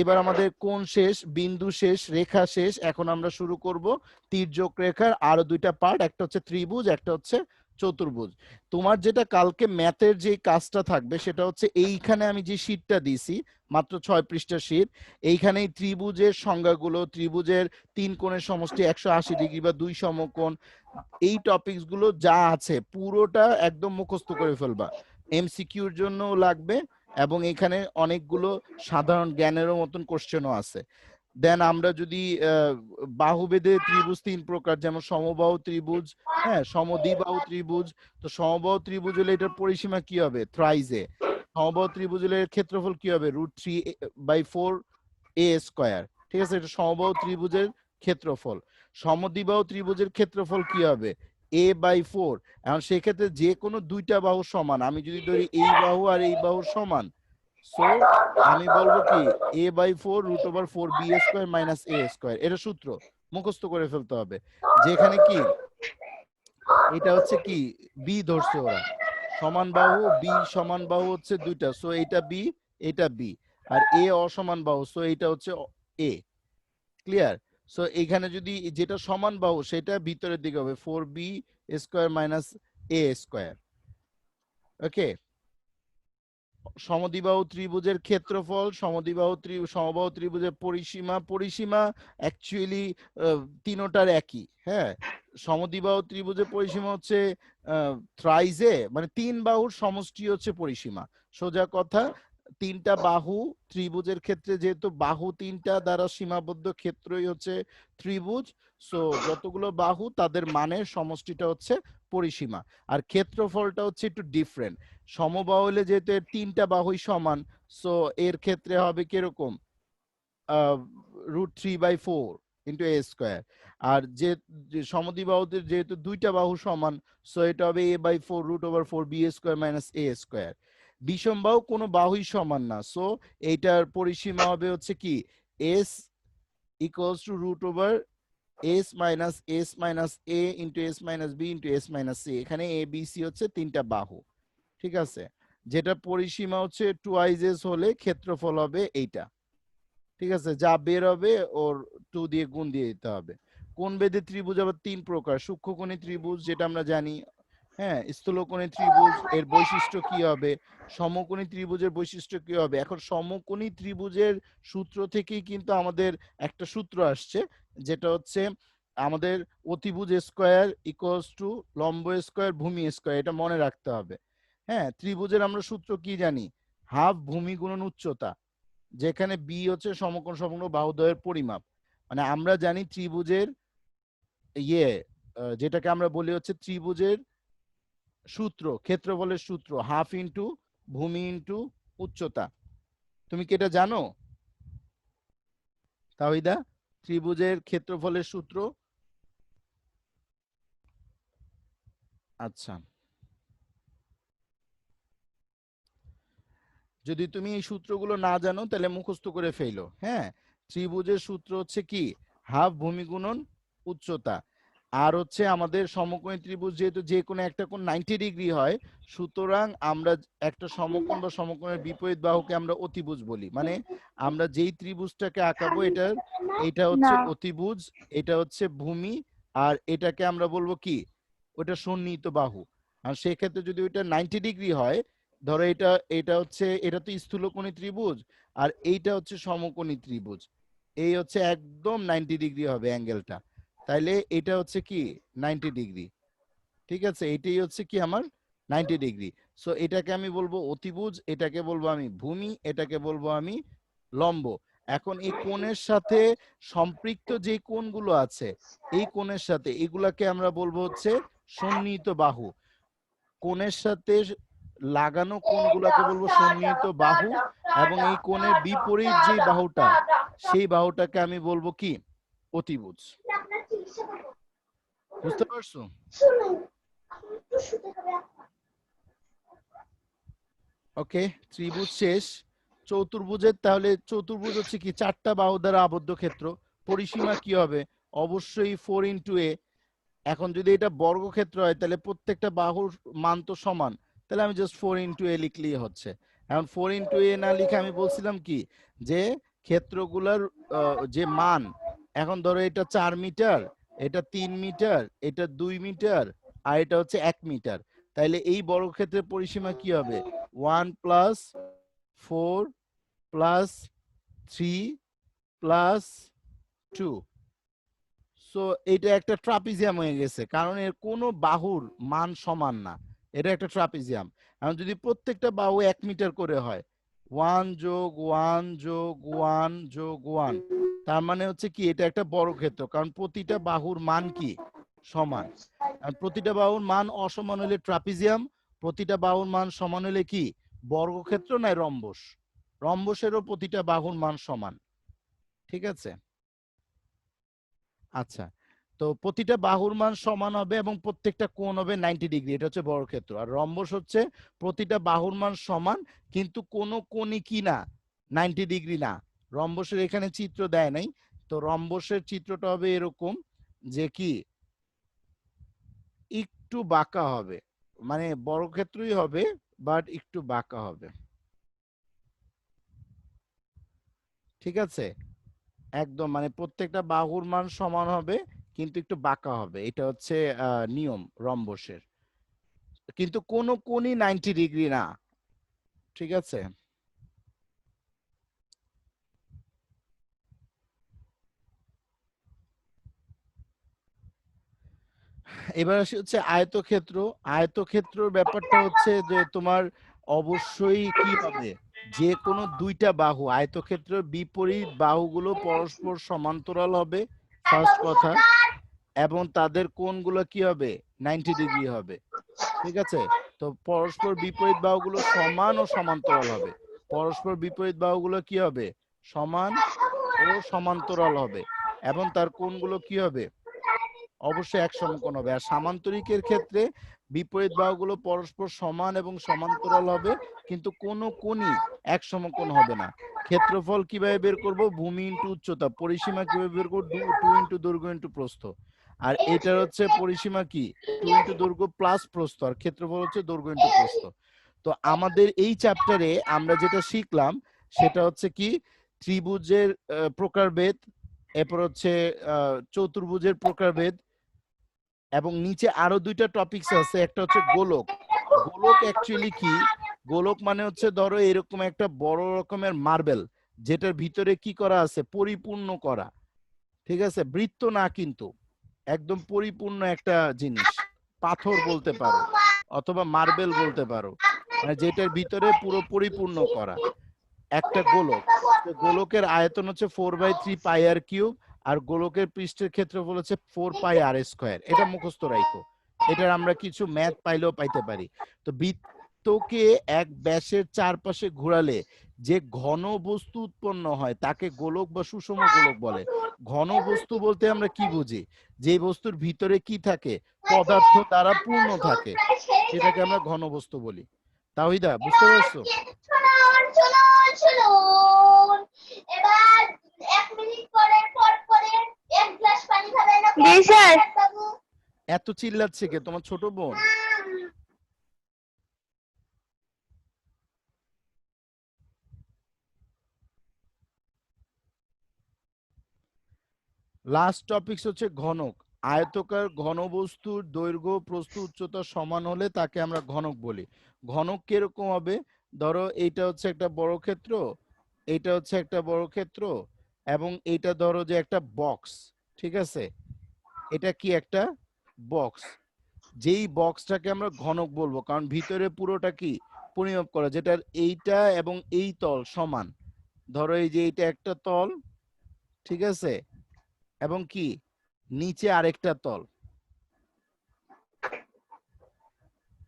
এবার আমাদের কোণ শেষ, বিন্দু শেষ, রেখা শেষ। এখন আমরা শুরু করব তির্যক রেখার আরো দুইটা পার্ট, একটা হচ্ছে ত্রিভুজ, একটা হচ্ছে চতুর্ভুজ। তোমার যেটা কালকে ম্যাথের যে কাজটা থাকবে সেটা হচ্ছে এইখানে আমি যে শীটটা দিছি, মাত্র 6 পৃষ্ঠার শীট, এইখানে ত্রিভুজের সংজ্ঞাগুলো, ত্রিভুজের তিন কোণের সমষ্টি 180 ডিগ্রি বা দুই সমকোণ, এই টপিকস গুলো যা আছে পুরোটা একদম মুখস্থ করে ফেলবা। এমসিকিউর জন্য লাগবে, এবং এখানে অনেকগুলো সাধারণ জ্ঞানেরও মতন কোশ্চেনও আছে। দেন আমরা যদি বাহুবেদে ত্রিভুজ তিন প্রকার, যেমন সমবাহু ত্রিভুজ, হ্যাঁ, সমদ্বিবাহু ত্রিভুজ। তো সমবাহু ত্রিভুজ হলে এটার পরিসীমা কি হবে? থ্রাইজে। সমবাহু ত্রিভুজ হলে এর ক্ষেত্রফল কি হবে? √3/4 a²। ঠিক আছে, এটা সমবাহু ত্রিভুজের ক্ষেত্রফল। সমদ্বিবাহু ত্রিভুজের ক্ষেত্রফল কি হবে? a/4। এখন সেক্ষেত্রে যে কোনো দুইটা বাহু সমান, আমি যদি ধরি এই বাহু আর এই বাহু সমান, সো আমি বলবো কি a/4 √4b² - a²। এটা সূত্র মুখস্থ করে ফেলতে হবে। যেখানে কি এটা হচ্ছে কি বি ধরছে ওরা, সমান বাহু বি, সমান বাহু হচ্ছে দুইটা, সো এইটা বি, এটা বি, আর এ অসমান বাহু, সো এইটা হচ্ছে এ। ক্লিয়ার? সো এখানে যদি যেটা সমান বাহু সেটা ভিতরের দিকে হবে 4b² - a²। ওকে, সমদ্বিবাহু ত্রিভুজের ক্ষেত্রফল, সমবাহু ত্রিভুজের পরিসীমা, পরিসীমা অ্যাকচুয়ালি তিনোটার একই। হ্যাঁ, সমদ্বিবাহু ত্রিভুজের পরিসীমা হচ্ছে থ্রাইজে, মানে তিন বাহুর সমষ্টি হচ্ছে পরিসীমা। সোজা কথা, তিনটা বাহু ত্রিভুজের ক্ষেত্রে যেহেতু বাহু তিনটা দ্বারা সীমাবদ্ধ ক্ষেত্রই হচ্ছে ত্রিভুজ, সো যতগুলো বাহু তাদের মানের সমষ্টিটা হচ্ছে পরিসীমা। আর ক্ষেত্রফলটা হচ্ছে একটু ডিফারেন্ট। সমবাহু হলে যেহেতু এর তিনটা বাহুই সমান, সো এর ক্ষেত্রে হবে কিরকম? √3/4 a²। আর যে সমদ্বিবাহুদের যেহেতু দুইটা বাহু সমান, সো এটা হবে a/4 √4b² - a²। বিষম বাহু কোনো বাহুই সমান না, সো এইটার পরিসীমা হবে হচ্ছে কি s = √s - a এখানে a b c হচ্ছে তিনটা বাহু। ঠিক আছে, যেটা পরিসীমা হচ্ছে টুয়াইজেস হলে ক্ষেত্রফল হবে এইটা। ঠিক আছে, যা বের হবে ওর 2 দিয়ে গুণ দিয়ে দিতে হবে। কোণ বেদে ত্রিভুজ আবার তিন প্রকার: সূক্ষ্মকোণী ত্রিভুজ, যেটা আমরা জানি, হ্যাঁ, স্থূলকোণী ত্রিভুজ এর বৈশিষ্ট্য কি হবে, সমকোণী ত্রিভুজের বৈশিষ্ট্য কি হবে। এখন সমকোণী ত্রিভুজের সূত্র থেকেই কিন্তু আমাদের একটা সূত্র আসছে, যেটা হচ্ছে আমাদের অতিভুজ স্কয়ার ইকুয়ালস টু লম্ব স্কয়ার ভূমি স্কয়ার, এটা মনে রাখতে হবে। হ্যাঁ, ত্রিভুজের আমরা সূত্র কি জানি, হাফ ভূমি গুণন উচ্চতা, যেখানে বি হচ্ছে সমকোণ সমগ্র বাহুদ্বয়ের পরিমাপ। মানে আমরা জানি ত্রিভুজের ইয়ে যেটাকে আমরা বলি হচ্ছে ত্রিভুজের সূত্র, ক্ষেত্রফলের সূত্র হাফ ইন্টু ভূমি ইন্টু উচ্চতা। তুমি কি এটা জানো তাওহিদা, ত্রিভুজের ক্ষেত্রফলের সূত্র? আচ্ছা, যদি তুমি এই সূত্রগুলো না জানো তাহলে মুখস্থ করে ফেলো। হ্যাঁ, ত্রিভুজের সূত্র হচ্ছে কি, হাফ ভূমি গুণন উচ্চতা। আর হচ্ছে আমাদের সমকোণী ত্রিভুজ যেহেতু যে কোনো একটা কোণ 90 ডিগ্রি হয়, সুতরাং আমরা একটা সমকোণ বা সমকোণের বিপরীত বাহুকে আমরা অতিভুজ বলি। মানে আমরা যেই ত্রিভুজটাকে আঁকাবো এটা হচ্ছে না। অতিভুজ, এটা হচ্ছে ভূমি, আর এটাকে আমরা বলবো কি, ওটা সন্নিহিত বাহু। আর সেক্ষেত্রে যদি ওইটা 90 ডিগ্রি হয়, ধরো এটা এটা হচ্ছে, এটা তো স্থূলকোণী ত্রিভুজ, আর এইটা হচ্ছে সমকোণী ত্রিভুজ, এই হচ্ছে একদম 90 ডিগ্রি হবে অ্যাঙ্গেলটা। তাইলে এটা হচ্ছে কি 90 ডিগ্রি। ঠিক আছে, এটাই হচ্ছে কি আমার 90 ডিগ্রি। সো এটাকে আমি বলবো অতিভুজ, এটাকে বলবো আমি ভূমি, এটাকে বলবো আমি লম্ব। এখন এই কোণের সাথে সম্পৃক্ত যে কোণগুলো আছে, এই কোণের সাথে এগুলাকে আমরা বলবো হচ্ছে সন্নিহিত বাহু। কোণের সাথে লাগানো কোণগুলোকে বলবো সন্নিহিত বাহু, এবং এই কোণের বিপরীত যে বাহুটা, সেই বাহুটাকে আমি বলবো কি, অতিভুজ। বুঝতে পারছো? ওকে, ত্রিভুজ শেষ। চতুর্ভুজের, তাহলে চতুর্ভুজ হচ্ছে কি, চারটা বাহু দ্বারা আবদ্ধ ক্ষেত্র। পরিসীমা কি হবে, অবশ্যই 4 × a। এখন যদি এটা বর্গক্ষেত্র হয় তাহলে প্রত্যেকটা বাহুর মান তো সমান, তাহলে আমি জাস্ট 4 × a লিখলেই হচ্ছে। এখন 4 × a না লিখে আমি বলছিলাম কি, যে ক্ষেত্রগুলোর যে মান, এখন ধরো এটা 4 মিটার, এটা 3 মিটার, এটা 2 মিটার, আর এটা হচ্ছে 1 মিটার। তাইলে এই বর্গক্ষেত্রের পরিসীমা কি হবে, 1+4+3+2। সো এটা একটা ট্রাপিজিয়াম হয়ে গেছে, কারণ এর কোনো বাহুর মান সমান না, এটা একটা ট্রাপিজিয়াম। এখন যদি প্রত্যেকটা বাহু 1 মিটার করে হয়, 1+1+1+1, তার মানে হচ্ছে কি, এটা একটা বর্গক্ষেত্র, কারণ প্রতিটা বাহুর মান কি, সমান। আর প্রতিটা বাহুর মান অসমান হলে ট্রাপিজিয়াম, প্রতিটা বাহুর মান সমান হলে কি, বর্গক্ষেত্র নয় রম্বস। রম্বসেরও প্রতিটা বাহুর মান সমান। ঠিক আছে, আচ্ছা। তো প্রতিটা বাহুর মান সমান হবে এবং প্রত্যেকটা কোণ হবে 90 ডিগ্রি, এটা হচ্ছে বর্গক্ষেত্র। আর রম্বস হচ্ছে প্রতিটা বাহুর মান সমান, কিন্তু কোনো কোণই কি না, 90 ডিগ্রি না। রম্বসের এখানে চিত্র দেয় নাই, তো রম্বসের চিত্রটা হবে এরকম, যে কি একটু বাঁকা হবে, মানে বর্গক্ষেত্রই হবে বাট একটু বাঁকা হবে। ঠিক আছে, একদম মানে প্রত্যেকটা বাহুর মান সমান হবে কিন্তু একটু বাঁকা হবে, এটা হচ্ছে নিয়ম রম্বসের। কিন্তু কোন কোণই 90 ডিগ্রি না। ঠিক আছে, এবার আসি হচ্ছে আয়তক্ষেত্র। আয়তক্ষেত্রর ব্যাপারটা হচ্ছে যে তোমার অবশ্যই কি হবে, যে কোনো দুইটা বাহু, আয়তক্ষেত্রের বিপরীত বাহুগুলো পরস্পর সমান্তরাল হবে, ফার্স্ট কথা, এবং তাদের কোণগুলো কি হবে, 90 ডিগ্রি হবে। ঠিক আছে, তো পরস্পর বিপরীত বাহুগুলো সমান ও সমান্তরাল হবে। পরস্পর বিপরীত বাহুগুলো কি হবে, সমান ও সমান্তরাল হবে, এবং তার কোণগুলো কি হবে, অবশ্যই এক সমকোণ হবে। আর সামান্তরিকের ক্ষেত্রে বিপরীত বাহুগুলো পরস্পর সমান এবং সমান্তরাল হবে, কিন্তু কোনো কোণই এক সমকোণ হবে না। ক্ষেত্রফল কিভাবে বের করব, ভূমি ইন্টু উচ্চতা। পরিসীমা কিভাবে বের করব, 2 × দৈর্ঘ্য ইন্টু প্রস্থ। আর এটার হচ্ছে পরিসীমা কি, 2 × দৈর্ঘ্য প্লাস প্রস্থ, আর ক্ষেত্রফল হচ্ছে দৈর্ঘ্য ইন্টু প্রস্থ। তো আমাদের এই চ্যাপ্টারে আমরা যেটা শিখলাম সেটা হচ্ছে কি, ত্রিভুজের প্রকারভেদ, এরপর হচ্ছে চতুর্ভুজের প্রকারভেদ, এবং নিচে আরো দুইটা টপিকস আছে, একটা হচ্ছে গোলক। গোলক অ্যাকচুয়ালি কি? গোলক মানে হচ্ছে ধরো এরকম একটা বড় রকমের মার্বেল, যেটার ভিতরে কি করা আছে, পরিপূর্ণ করা, ঠিক আছে, বৃত্ত না কিন্তু একদম পরিপূর্ণ একটা জিনিস, পাথর বলতে পারো অথবা মার্বেল বলতে পারো, মানে যেটার ভিতরে পুরো পরিপূর্ণ করা একটা গোলক। তো গোলকের আয়তন হচ্ছে 4/3 পাই আর কিউব, আর গোলকের পৃষ্ঠের ক্ষেত্রফল হচ্ছে 4 পাই আর স্কোয়ার। এটা মুখস্থ রাখো, এটার আমরা কিছু ম্যাথ পাইলেও পাইতে পারি। তো বৃত্তকে এক ব্যাসের চারপাশে ঘোরালে যে ঘন বস্তু উৎপন্ন হয় তাকে গোলক বা সুষম গোলক বলে। ঘন বস্তু বলতে আমরা কি বুঝি? যে বস্তুর ভিতরে কি থাকে, পদার্থ দ্বারা পূর্ণ থাকে, সেটাকে আমরা ঘন বস্তু বলি। তাওহিদা বুঝতে পারছো? শুনুন এবার 1 মিনিট পরে এক গ্লাস পানি খাবেন না জি স্যার। বাবু। এত চিল্লাচ্ছে কে, তোমার ছোট বোন? লাস্ট টপিকস হচ্ছে ঘনক। আয়তকার ঘনবস্তুর দৈর্ঘ্য প্রস্থ উচ্চতা সমান হলে তাকে আমরা ঘনক বলি। ঘনক কিরকম হবে? ধরো এইটা হচ্ছে একটা বড় ক্ষেত্র, এইটা হচ্ছে একটা বড় ক্ষেত্র, এবং এইটা ধরো যে একটা বক্স, ঠিক আছে, এটা কি একটা বক্স। যেই বক্সটাকে আমরা ঘনক বলবো, কারণ ভিতরে পুরোটা কি পরিমাপ করা, যেটার এইটা এবং এই তল সমান। ধরো এই যে এইটা একটা তল, ঠিক আছে, এবং কি নিচে আরেকটা তল,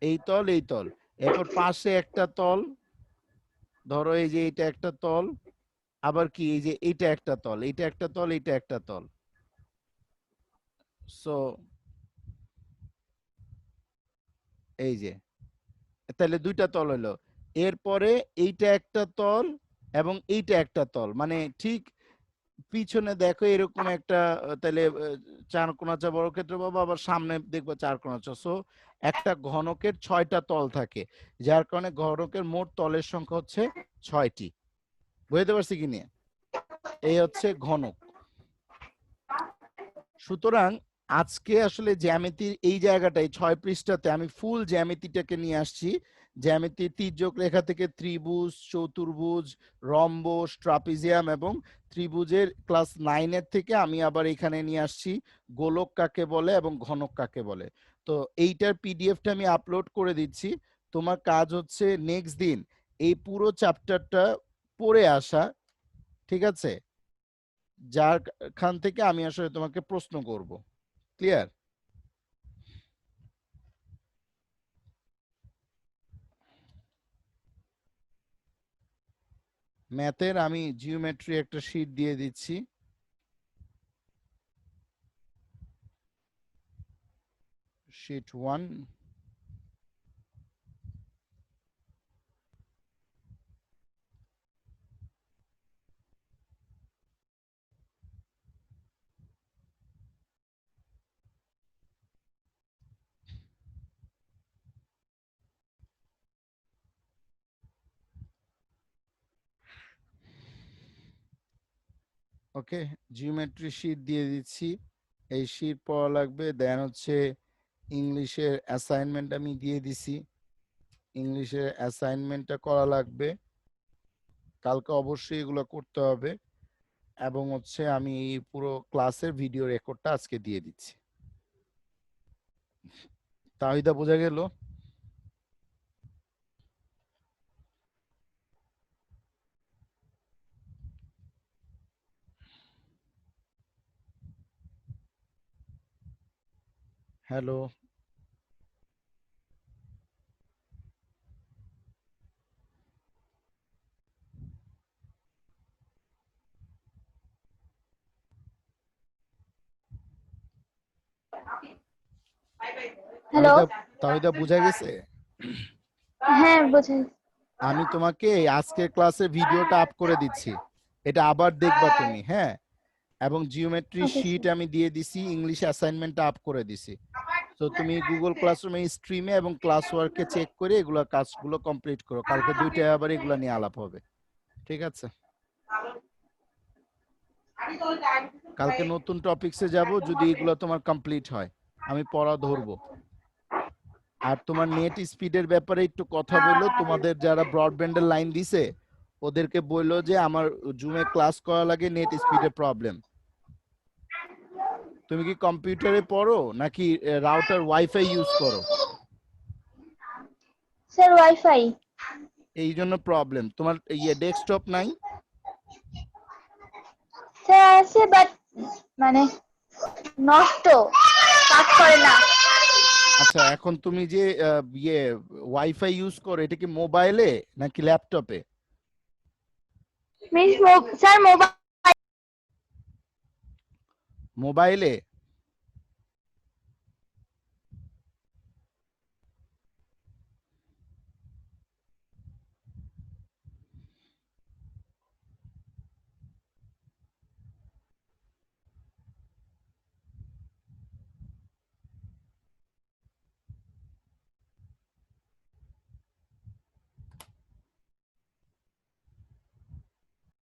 এই তল এই তল, এরপর পাশে একটা তল, ধরো এই যে এটা একটা তল, আবার কি এই যে এইটা একটা তল, এইটা একটা তল, এইটা একটা তল। সো এই যে তাহলে দুইটা তল হলো, এরপরে এইটা একটা তল এবং এইটা একটা তল, মানে ঠিক পিছনে দেখো এরকম একটা তাহলে চার কোণাচা বড় ক্ষেত্র পাবো, আবার সামনে দেখবো চার কোণাচা। সো একটা ঘনকের 6টা তল থাকে, যার কারণে ঘনকের মোট তলের সংখ্যা হচ্ছে 6টি। বুঝতে পারছি কি নিয়ে? এই হচ্ছে ঘনক। সুতরাং আজকে আসলে জ্যামিতির এই জায়গাটায় 6 পৃষ্ঠাতে আমি ফুল জ্যামিতিটাকে নিয়ে আসছি। জ্যামিতির তির্যক রেখা থেকে ত্রিভুজ, চতুর্ভুজ, রম্বস, ট্রাপিজিয়াম এবং ত্রিভুজের ক্লাস 9 এর থেকে আমি আবার এখানে নিয়ে আসছি গোলক কাকে বলে এবং ঘনক কাকে বলে। তো এইটার পিডিএফটা আমি আপলোড করে দিচ্ছি। তোমার কাজ হচ্ছে নেক্সট দিন এই পুরো চ্যাপ্টারটা পড়ে আসা, ঠিক আছে, যার খান থেকে আমি আসলে তোমাকে প্রশ্ন করব। ক্লিয়ার? ম্যাথের আমি জিওমেট্রি একটা শীট দিয়ে দিচ্ছি। শীট 1। ওকে, জিওমেট্রি শীট দিয়ে দিচ্ছি। এই শীট পড়া লাগবে। দেন হচ্ছে ইংলিশের অ্যাসাইনমেন্ট আমি দিয়ে দিছি, ইংলিশের অ্যাসাইনমেন্টটা করা লাগবে, কালকে অবশ্যই এগুলো করতে হবে। এবং হচ্ছে আমি এই পুরো ক্লাসের ভিডিও রেকর্ডটা আজকে দিয়ে দিচ্ছি। তাহিদা বোঝা গেল? হ্যালো? হ্যালো। তাহিদা বোঝা গেছে? হ্যাঁ বুঝেন। আমি তোমাকে এই আজকের ক্লাসের ভিডিওটা আপ করে দিচ্ছি, এটা আবার দেখবা তুমি, হ্যাঁ। এবং জিওমেট্রি ওকে শীট আমি দিয়ে দিছি, ইংলিশ অ্যাসাইনমেন্টটা আপ করে দিছি। তো তুমি গুগল ক্লাসরুমে স্ট্রিমে এবং ক্লাস ওয়ার্কে চেক করে এগুলো কাজগুলো কমপ্লিট করো, কালকে দুইটায় আবার এগুলো নিয়ে আলাপ হবে, ঠিক আছে? কালকে নতুন টপিকসে যাব যদি এগুলো তোমার কমপ্লিট হয়। আমি পড়া ধরবো। আর তোমার নেট স্পিডের ব্যাপারে একটু কথা বললো, তোমাদের যারা ব্রডব্যান্ডের লাইন দিছে ওদেরকে বললো যে আমার জুমে ক্লাস করা লাগে, নেট স্পিডের প্রবলেম। তুমি কি কম্পিউটারে পড়ো নাকি রাউটার ওয়াইফাই ইউজ করো? Sir wifi. এই জন্য প্রবলেম। তোমার ডেস্কটপ নাই? স্যার আছে বাট মানে নষ্ট, কাজ করে না। আচ্ছা, এখন তুমি যে ওয়াইফাই ইউজ করো এটা কি মোবাইলে নাকি ল্যাপটপে? Miss sir mobile. মোবাইলে।